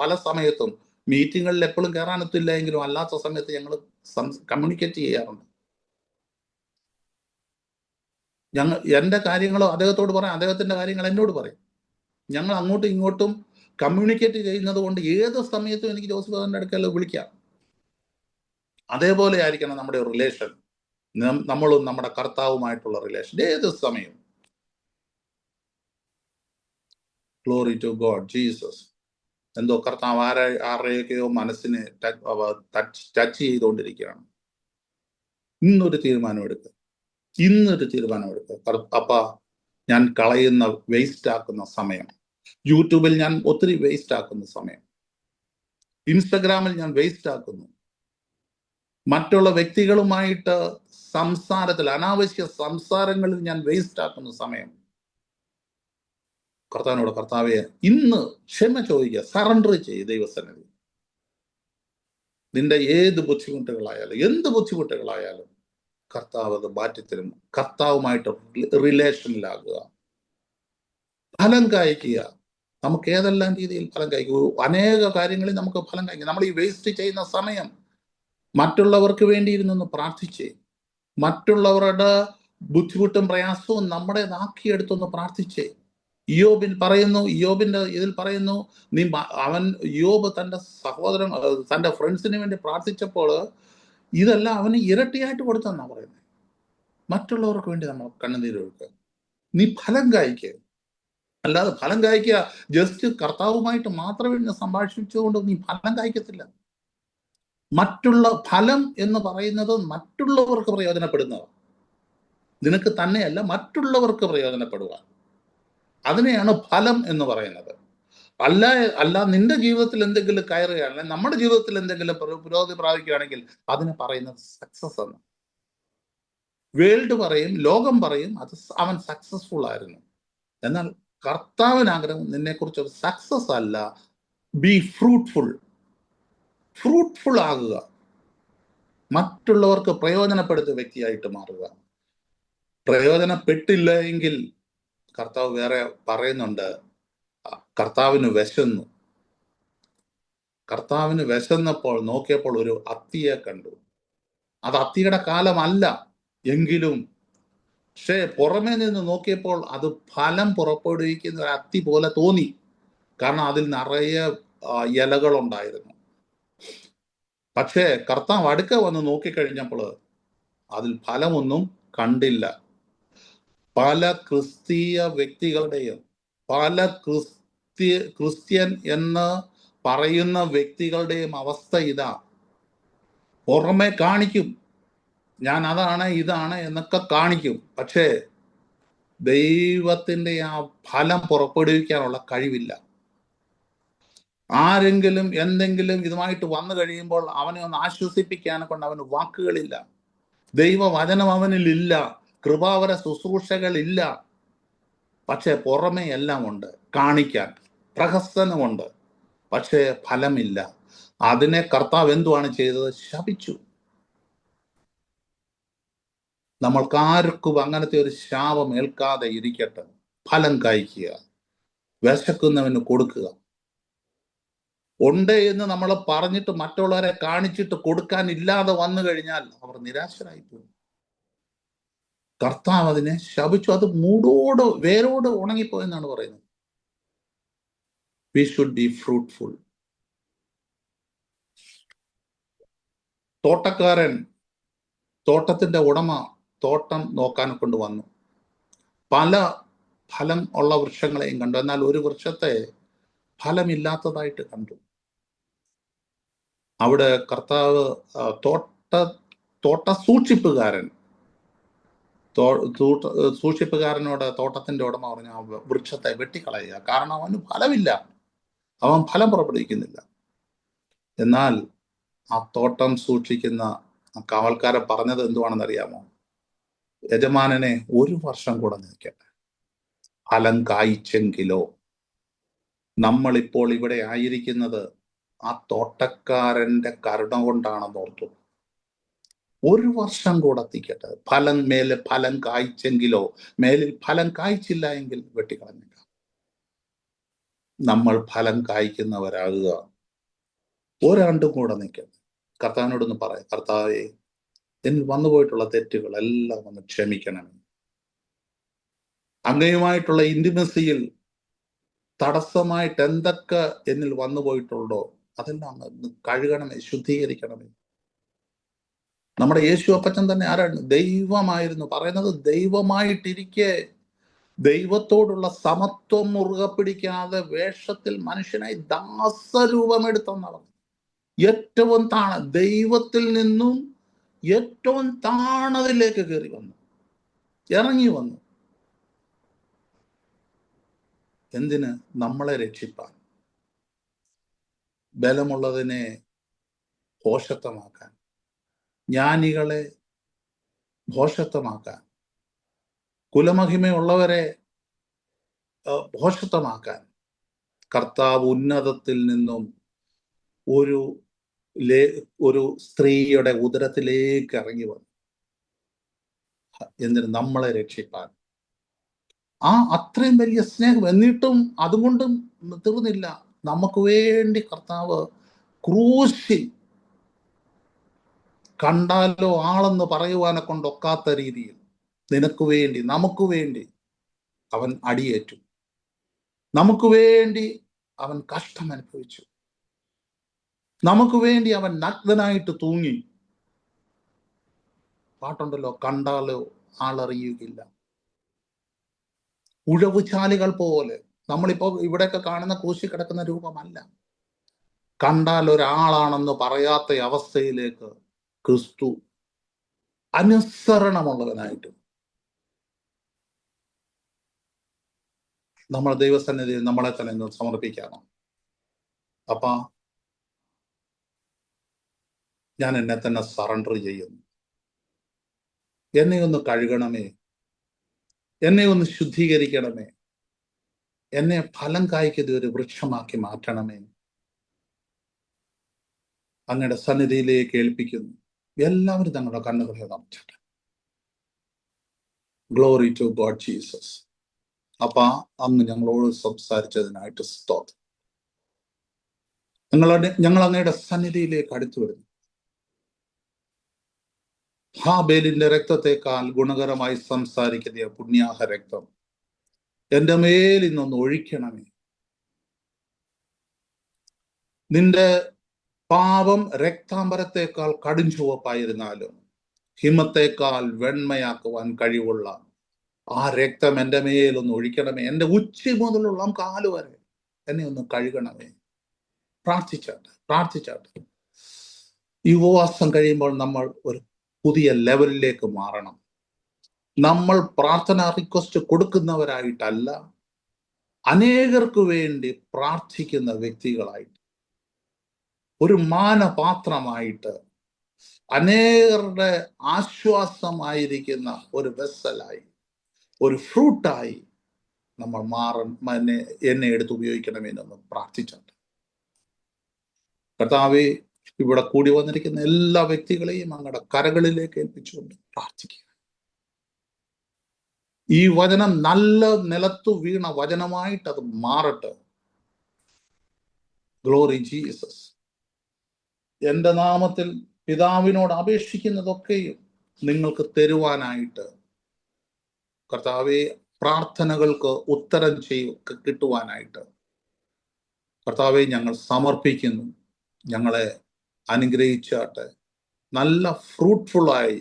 പല സമയത്തും മീറ്റിങ്ങുകളിൽ എപ്പോഴും കയറാനൊത്തില്ല എങ്കിലും അല്ലാത്ത സമയത്ത് ഞങ്ങൾ കമ്മ്യൂണിക്കേറ്റ് ചെയ്യാറുണ്ട്. എൻ്റെ കാര്യങ്ങളോ അദ്ദേഹത്തോട് പറയാം, അദ്ദേഹത്തിന്റെ കാര്യങ്ങൾ എന്നോട് പറയും. ഞങ്ങൾ അങ്ങോട്ടും ഇങ്ങോട്ടും കമ്മ്യൂണിക്കേറ്റ് ചെയ്യുന്നത് കൊണ്ട് ഏത് സമയത്തും എനിക്ക് ജോസ് ബ്രദറിന്റെ അടുക്കൽ വിളിക്കാം. അതേപോലെ ആയിരിക്കണം നമ്മുടെ റിലേഷൻ, നമ്മളും നമ്മുടെ കർത്താവുമായിട്ടുള്ള റിലേഷൻ ഏത് സമയവും. Glory to God Jesus. എന്തോ കർത്താവ് ആരെയൊക്കെയോ മനസ്സിനെ ടച്ച് ചെയ്തുകൊണ്ടിരിക്കുകയാണ്. ഇന്നൊരു തീരുമാനം എടുക്കുക. അപ്പ ഞാൻ കളയുന്ന വേസ്റ്റ് ആക്കുന്ന സമയം, യൂട്യൂബിൽ ഞാൻ ഒത്തിരി വേസ്റ്റ് ആക്കുന്ന സമയം, ഇൻസ്റ്റഗ്രാമിൽ ഞാൻ വേസ്റ്റ് ആക്കുന്നു, മറ്റുള്ള വ്യക്തികളുമായിട്ട് സംസാരത്തിൽ, അനാവശ്യ സംസാരങ്ങളിൽ ഞാൻ വേസ്റ്റ് ആക്കുന്ന സമയം, കർത്താവിനോട്, കർത്താവെ ഇന്ന് ക്ഷമ ചോദിക്കുക, സറണ്ടർ ചെയ്ത് ദൈവസന്നിധി. നിന്റെ ഏത് ബുദ്ധിമുട്ടുകളായാലും, എന്ത് ബുദ്ധിമുട്ടുകളായാലും കർത്താവ് അത് മാറ്റിത്തരും. കർത്താവുമായിട്ട് റിലേഷനിലാകുക, ഫലം കായ്ക്കുക. നമുക്ക് ഏതെല്ലാം രീതിയിൽ ഫലം കായ്ക്കും, അനേക കാര്യങ്ങളിൽ നമുക്ക് ഫലം കായ്ക്കും. നമ്മൾ ഈ വേസ്റ്റ് ചെയ്യുന്ന സമയം മറ്റുള്ളവർക്ക് വേണ്ടിയിരുന്നൊന്ന് പ്രാർത്ഥിച്ചേ, മറ്റുള്ളവരുടെ ബുദ്ധിമുട്ടും പ്രയാസവും നമ്മുടേതാക്കിയെടുത്തൊന്ന് പ്രാർത്ഥിച്ചേ. ഇയ്യോബിന്റെ ഇതിൽ പറയുന്നു, ഇയ്യോബ് തന്റെ സഹോദരൻ, തന്റെ ഫ്രണ്ട്സിന് വേണ്ടി പ്രാർത്ഥിച്ചപ്പോൾ ഇതെല്ലാം അവന് ഇരട്ടിയായിട്ട് കൊടുത്തെന്നാ പറയുന്നത്. മറ്റുള്ളവർക്ക് വേണ്ടി നമ്മൾ കണ്ണുനീരൊഴുക്കുക, നീ ഫലം കായ്ക്കുക. അല്ലാതെ ഫലം കായ്ക്കുക ജസ്റ്റ് കർത്താവുമായിട്ട് മാത്രമേ സംഭാഷിച്ചുകൊണ്ട് നീ ഫലം കായ്ക്കത്തില്ല. മറ്റുള്ള ഫലം എന്ന് പറയുന്നത് മറ്റുള്ളവർക്ക് പ്രയോജനപ്പെടുന്നതാണ്. നിനക്ക് തന്നെയല്ല, മറ്റുള്ളവർക്ക് പ്രയോജനപ്പെടുക. അതിനെയാണ് ഫലം എന്ന് പറയുന്നത്. അല്ല നിന്റെ ജീവിതത്തിൽ എന്തെങ്കിലും കയറുകയാണെങ്കിൽ, നമ്മുടെ ജീവിതത്തിൽ എന്തെങ്കിലും പുരോഗതി പ്രാപിക്കുകയാണെങ്കിൽ അതിനെ പറയുന്നത് സക്സസ് എന്ന്. വേൾഡ് പറയും, ലോകം പറയും അത് അവൻ സക്സസ്ഫുൾ ആയിരുന്നു. എന്നാൽ കർത്താവിനാഗ്രഹം നിന്നെക്കുറിച്ച് ഒരു സക്സസ് അല്ല, ബി ഫ്രൂട്ട്ഫുൾ ആകുക, മറ്റുള്ളവർക്ക് പ്രയോജനപ്പെടുത്തിയ വ്യക്തിയായിട്ട് മാറുക. പ്രയോജനപ്പെട്ടില്ല എങ്കിൽ കർത്താവ് വേറെ പറയുന്നുണ്ട്, കർത്താവിന് വിശന്നപ്പോൾ നോക്കിയപ്പോൾ ഒരു അത്തിയെ കണ്ടു. അത് അത്തിയുടെ കാലമല്ല എങ്കിലും, പക്ഷേ പുറമേ നിന്ന് നോക്കിയപ്പോൾ അത് ഫലം പുറപ്പെടുവിക്കുന്ന ഒരു അത്തി പോലെ തോന്നി. കാരണം അതിൽ നിറയെ ഇലകളുണ്ടായിരുന്നു. പക്ഷേ കർത്താവ് അടുക്ക വന്ന് നോക്കിക്കഴിഞ്ഞപ്പോൾ അതിൽ ഫലമൊന്നും കണ്ടില്ല. പല ക്രിസ്തീയ വ്യക്തികളുടെയും, പല ക്രിസ്ത്യൻ എന്ന് പറയുന്ന വ്യക്തികളുടെയും അവസ്ഥ ഇതാ. പുറമെ കാണിക്കും, ഞാൻ അതാണ് ഇതാണ് എന്നൊക്കെ കാണിക്കും, പക്ഷേ ദൈവത്തിന്റെ ആ ഫലം പുറപ്പെടുവിക്കാനുള്ള കഴിവില്ല. ആരെങ്കിലും എന്തെങ്കിലും ഇതുമായിട്ട് വന്നു കഴിയുമ്പോൾ അവനെ ഒന്ന് ആശ്വസിപ്പിക്കാനെ കൊണ്ട് അവന് വാക്കുകളില്ല. ദൈവവചനം അവനിലില്ല, കൃപാവര ശുശ്രൂഷകളില്ല. പക്ഷെ പുറമേ എല്ലാം ഉണ്ട്, കാണിക്കാൻ പ്രഹസനമുണ്ട്, പക്ഷേ ഫലമില്ല. അതിനെ കർത്താവ് എന്തുവാണ് ചെയ്തത്? ശപിച്ചു. നമ്മൾക്കാർക്കും അങ്ങനത്തെ ഒരു ശാപം ഏൽക്കാതെ ഇരിക്കട്ടെ. ഫലം കായ്ക്കുക, വിശക്കുന്നവന് കൊടുക്കുക. ഉണ്ട് എന്ന് നമ്മൾ പറഞ്ഞിട്ട് മറ്റുള്ളവരെ കാണിച്ചിട്ട് കൊടുക്കാൻ ഇല്ലാതെ വന്നു കഴിഞ്ഞാൽ അവർ നിരാശരായി പോകും. കർത്താവ് അതിനെ ശപിച്ചു. അത് മൂടോട് വേരോട് ഉണങ്ങിപ്പോയെന്നാണ് പറയുന്നത്. We should be fruitful. തോട്ടക്കാരൻ, തോട്ടത്തിന്റെ ഉടമ തോട്ടം നോക്കാൻ കൊണ്ടുവന്നു. പല ഫലം ഉള്ള വൃക്ഷങ്ങളെയും കണ്ടു, എന്നാൽ ഒരു വൃക്ഷത്തെ ഫലമില്ലാത്തതായിട്ട് കണ്ടു. അവിടെ കർത്താവ് തോട്ട സൂക്ഷിപ്പുകാരൻ സൂക്ഷിപ്പുകാരനോട് തോട്ടത്തിന്റെ ഉടമ പറഞ്ഞു, ആ വൃക്ഷത്തെ വെട്ടിക്കളയുക, കാരണം അവന് ഫലമില്ല, അവൻ ഫലം പുറപ്പെടുവിക്കുന്നില്ല. എന്നാൽ ആ തോട്ടം സൂക്ഷിക്കുന്ന കാവൽക്കാരൻ പറഞ്ഞത് എന്തുവാണെന്ന് അറിയാമോ? യജമാനനെ, ഒരു വർഷം കൂടെ നിൽക്കട്ടെ, ഫലം കായ്ച്ചെങ്കിലോ. നമ്മളിപ്പോൾ ഇവിടെ ആയിരിക്കുന്നത് ആ തോട്ടക്കാരന്റെ കരുണ കൊണ്ടാണെന്ന് ഓർത്തു. ഒരു വർഷം കൂടെ എത്തിക്കട്ടെ, ഫലം കായ്ച്ചെങ്കിലോ. മേലിൽ ഫലം കായ്ച്ചില്ല എങ്കിൽ വെട്ടിക്കളഞ്ഞേക്കാം. നമ്മൾ ഫലം കായ്ക്കുന്നവരാകുക. ഒരാണ്ടും കൂടെ നിൽക്കട്ടെ. കർത്താവിനോടൊന്ന് പറയാം, കർത്താവേ, എന്നിൽ വന്നുപോയിട്ടുള്ള തെറ്റുകൾ എല്ലാം ഒന്ന് ക്ഷമിക്കണമേ. അങ്ങയുമായിട്ടുള്ള ഇന്റിമസിയിൽ തടസ്സമായിട്ട് എന്തൊക്കെ എന്നിൽ വന്നുപോയിട്ടുണ്ടോ അതെല്ലാം കഴുകണമേ, ശുദ്ധീകരിക്കണമേ. നമ്മുടെ യേശു അപ്പച്ചൻ തന്നെ ആരാണ്? ദൈവമായിരുന്നു. പറയുന്നത് ദൈവമായിട്ടിരിക്കെ ദൈവത്തോടുള്ള സമത്വം മുറുകെ പിടിക്കാതെ വേഷത്തിൽ മനുഷ്യനായി ദാസരൂപമെടുത്തെന്നാണ്. ഏറ്റവും ദൈവത്തിൽ നിന്നും ഏറ്റവും താണതിലേക്ക് കയറി വന്നു, ഇറങ്ങി വന്നു. എന്തിന്? നമ്മളെ രക്ഷിപ്പാൻ, ബലമുള്ളതിനെ ഭോഷത്വമാക്കാൻ, ജ്ഞാനികളെ ഭോഷത്വമാക്കാൻ, കുലമഹിമയുള്ളവരെ ഭോഷത്വമാക്കാൻ. കർത്താവ് ഉന്നതത്തിൽ നിന്നും ഒരു സ്ത്രീയുടെ ഉദരത്തിലേക്ക് ഇറങ്ങി വന്നു. എന്തിന്? നമ്മളെ രക്ഷിപ്പാൻ. അത്രയും വലിയ സ്നേഹം. എന്നിട്ടും അതുകൊണ്ടും തീർന്നില്ല. നമുക്ക് വേണ്ടി കർത്താവ് ക്രൂശിൽ, കണ്ടാലോ ആളെന്ന് പറയുവാനെ കൊണ്ടൊക്കാത്ത രീതിയിൽ നിനക്ക് വേണ്ടി, നമുക്ക് വേണ്ടി അവൻ അടിയേറ്റു. നമുക്ക് വേണ്ടി അവൻ കഷ്ടം അനുഭവിച്ചു. നമുക്ക് വേണ്ടി അവൻ നഗ്നനായിട്ട് തൂങ്ങി. പാട്ടുണ്ടല്ലോ, കണ്ടാലോ ആളറിയുകയില്ല. ഉഴവുചാലുകൾ പോലെ. നമ്മളിപ്പോ ഇവിടെയൊക്കെ കാണുന്ന ക്രൂശിൽ കിടക്കുന്ന രൂപമല്ല. കണ്ടാൽ ഒരാളാണെന്ന് പറയാത്ത അവസ്ഥയിലേക്ക് ക്രിസ്തു അനുസരണമുള്ളവനായിട്ട് നമ്മൾ ദൈവസന്നിധിയിൽ നമ്മളെ തന്നെ സമർപ്പിക്കണം. അപ്പാ, ഞാൻ എന്നെ തന്നെ സറണ്ടർ ചെയ്യുന്നു. എന്നെ ഒന്ന് കഴുകണമേ, എന്നെ ഒന്ന് ശുദ്ധീകരിക്കണമേ, എന്നെ ഫലം കായ്ക്കുന്ന ഒരു വൃക്ഷമാക്കി മാറ്റണമേ. അങ്ങയുടെ സന്നിധിയിലേക്ക് ഏൽപ്പിക്കുന്നു. എല്ലാവരും തങ്ങളുടെ കണ്ണുകളെ അടച്ചട്ടെ. Glory to God Jesus. അപ്പാ, അങ്ങ് ഞങ്ങളോട് സംസാരിച്ചതിനായിട്ട് സ്തോത്രം. ഞങ്ങൾ അങ്ങയുടെ സന്നിധിയിലേക്ക് അടുത്തു വരുന്നു. ഹാബേലിന്റെ രക്തത്തെക്കാൾ ഗുണകരമായി സംസാരിക്കുന്ന പുണ്യാഹ രക്തം എന്റെ മേൽ ഇന്നൊന്ന് ഒഴിക്കണമേ. നിന്റെ പാപം രക്താംബരത്തേക്കാൾ കടുംചുവപ്പായിരുന്നാലും ഹിമത്തേക്കാൾ വെണ്മയാക്കുവാൻ കഴിവുള്ള ആ രക്തം എൻ്റെ മേലൊന്ന് ഒഴിക്കണമേ, എൻ്റെ ഉച്ചി മുതലുള്ള കാല് വരെ എന്നെ ഒന്ന് കഴുകണമേ. പ്രാർത്ഥിച്ചാട്ടെ. ഈ ഉപവാസം കഴിയുമ്പോൾ നമ്മൾ ഒരു പുതിയ ലെവലിലേക്ക് മാറണം. നമ്മൾ പ്രാർത്ഥന റിക്വസ്റ്റ് കൊടുക്കുന്നവരായിട്ടല്ല, അനേകർക്ക് വേണ്ടി പ്രാർത്ഥിക്കുന്ന വ്യക്തികളായിട്ട്, ഒരു മാനപാത്രമായിട്ട്, അനേകരുടെ ആശ്വാസമായിരിക്കുന്ന ഒരു വെസലായി, ഒരു ഫ്രൂട്ടായി നമ്മൾ എന്നെ എടുത്ത് ഉപയോഗിക്കണമെന്നൊന്ന് പ്രാർത്ഥിച്ചിട്ടുണ്ട്. കർത്താവേ, ഇവിടെ കൂടി വന്നിരിക്കുന്ന എല്ലാ വ്യക്തികളെയും അങ്ങയുടെ കരകളിലേക്ക് ഏൽപ്പിച്ചുകൊണ്ട് പ്രാർത്ഥിക്കുക. ഈ വചനം നല്ല നിലത്തു വീണ വചനമായിട്ട് അത് മാറട്ടെ. Glory Jesus. എൻ്റെ നാമത്തിൽ പിതാവിനോട് അപേക്ഷിക്കുന്നതൊക്കെയും നിങ്ങൾക്ക് തരുവാനായിട്ട്, കർത്താവെ, പ്രാർത്ഥനകൾക്ക് ഉത്തരം കിട്ടുവാനായിട്ട് കർത്താവെ ഞങ്ങൾ സമർപ്പിക്കുന്നു. ഞങ്ങളെ അനുഗ്രഹിച്ചാട്ടെ. നല്ല ഫ്രൂട്ട്ഫുള്ളായി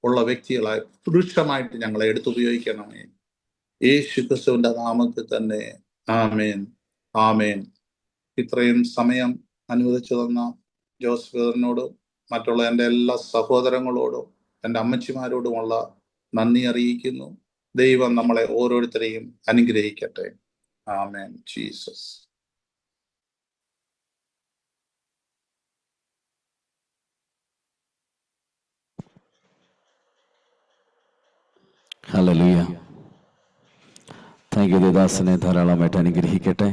ഉള്ള വ്യക്തികളായി, പുരുഷമായിട്ട് ഞങ്ങളെ എടുത്തുപയോഗിക്കണമേ. യേശു ക്രിസ്തുവിന്റെ നാമത്തിൽ തന്നെ. ആമേൻ, ആമേൻ. ഇത്രയും സമയം അനുവദിച്ചു തന്ന ജോസ് ബ്രദറിനോടും മറ്റുള്ള എൻ്റെ എല്ലാ സഹോദരങ്ങളോടും എൻ്റെ അമ്മച്ചിമാരോടുമുള്ള നന്ദി അറിയിക്കുന്നു. ദൈവം നമ്മളെ ഓരോരുത്തരെയും അനുഗ്രഹിക്കട്ടെ. Amen. Jesus. Hallelujah. Thank you. ദേവദാസനെ ധാരാളമായിട്ട് അനുഗ്രഹിക്കട്ടെ.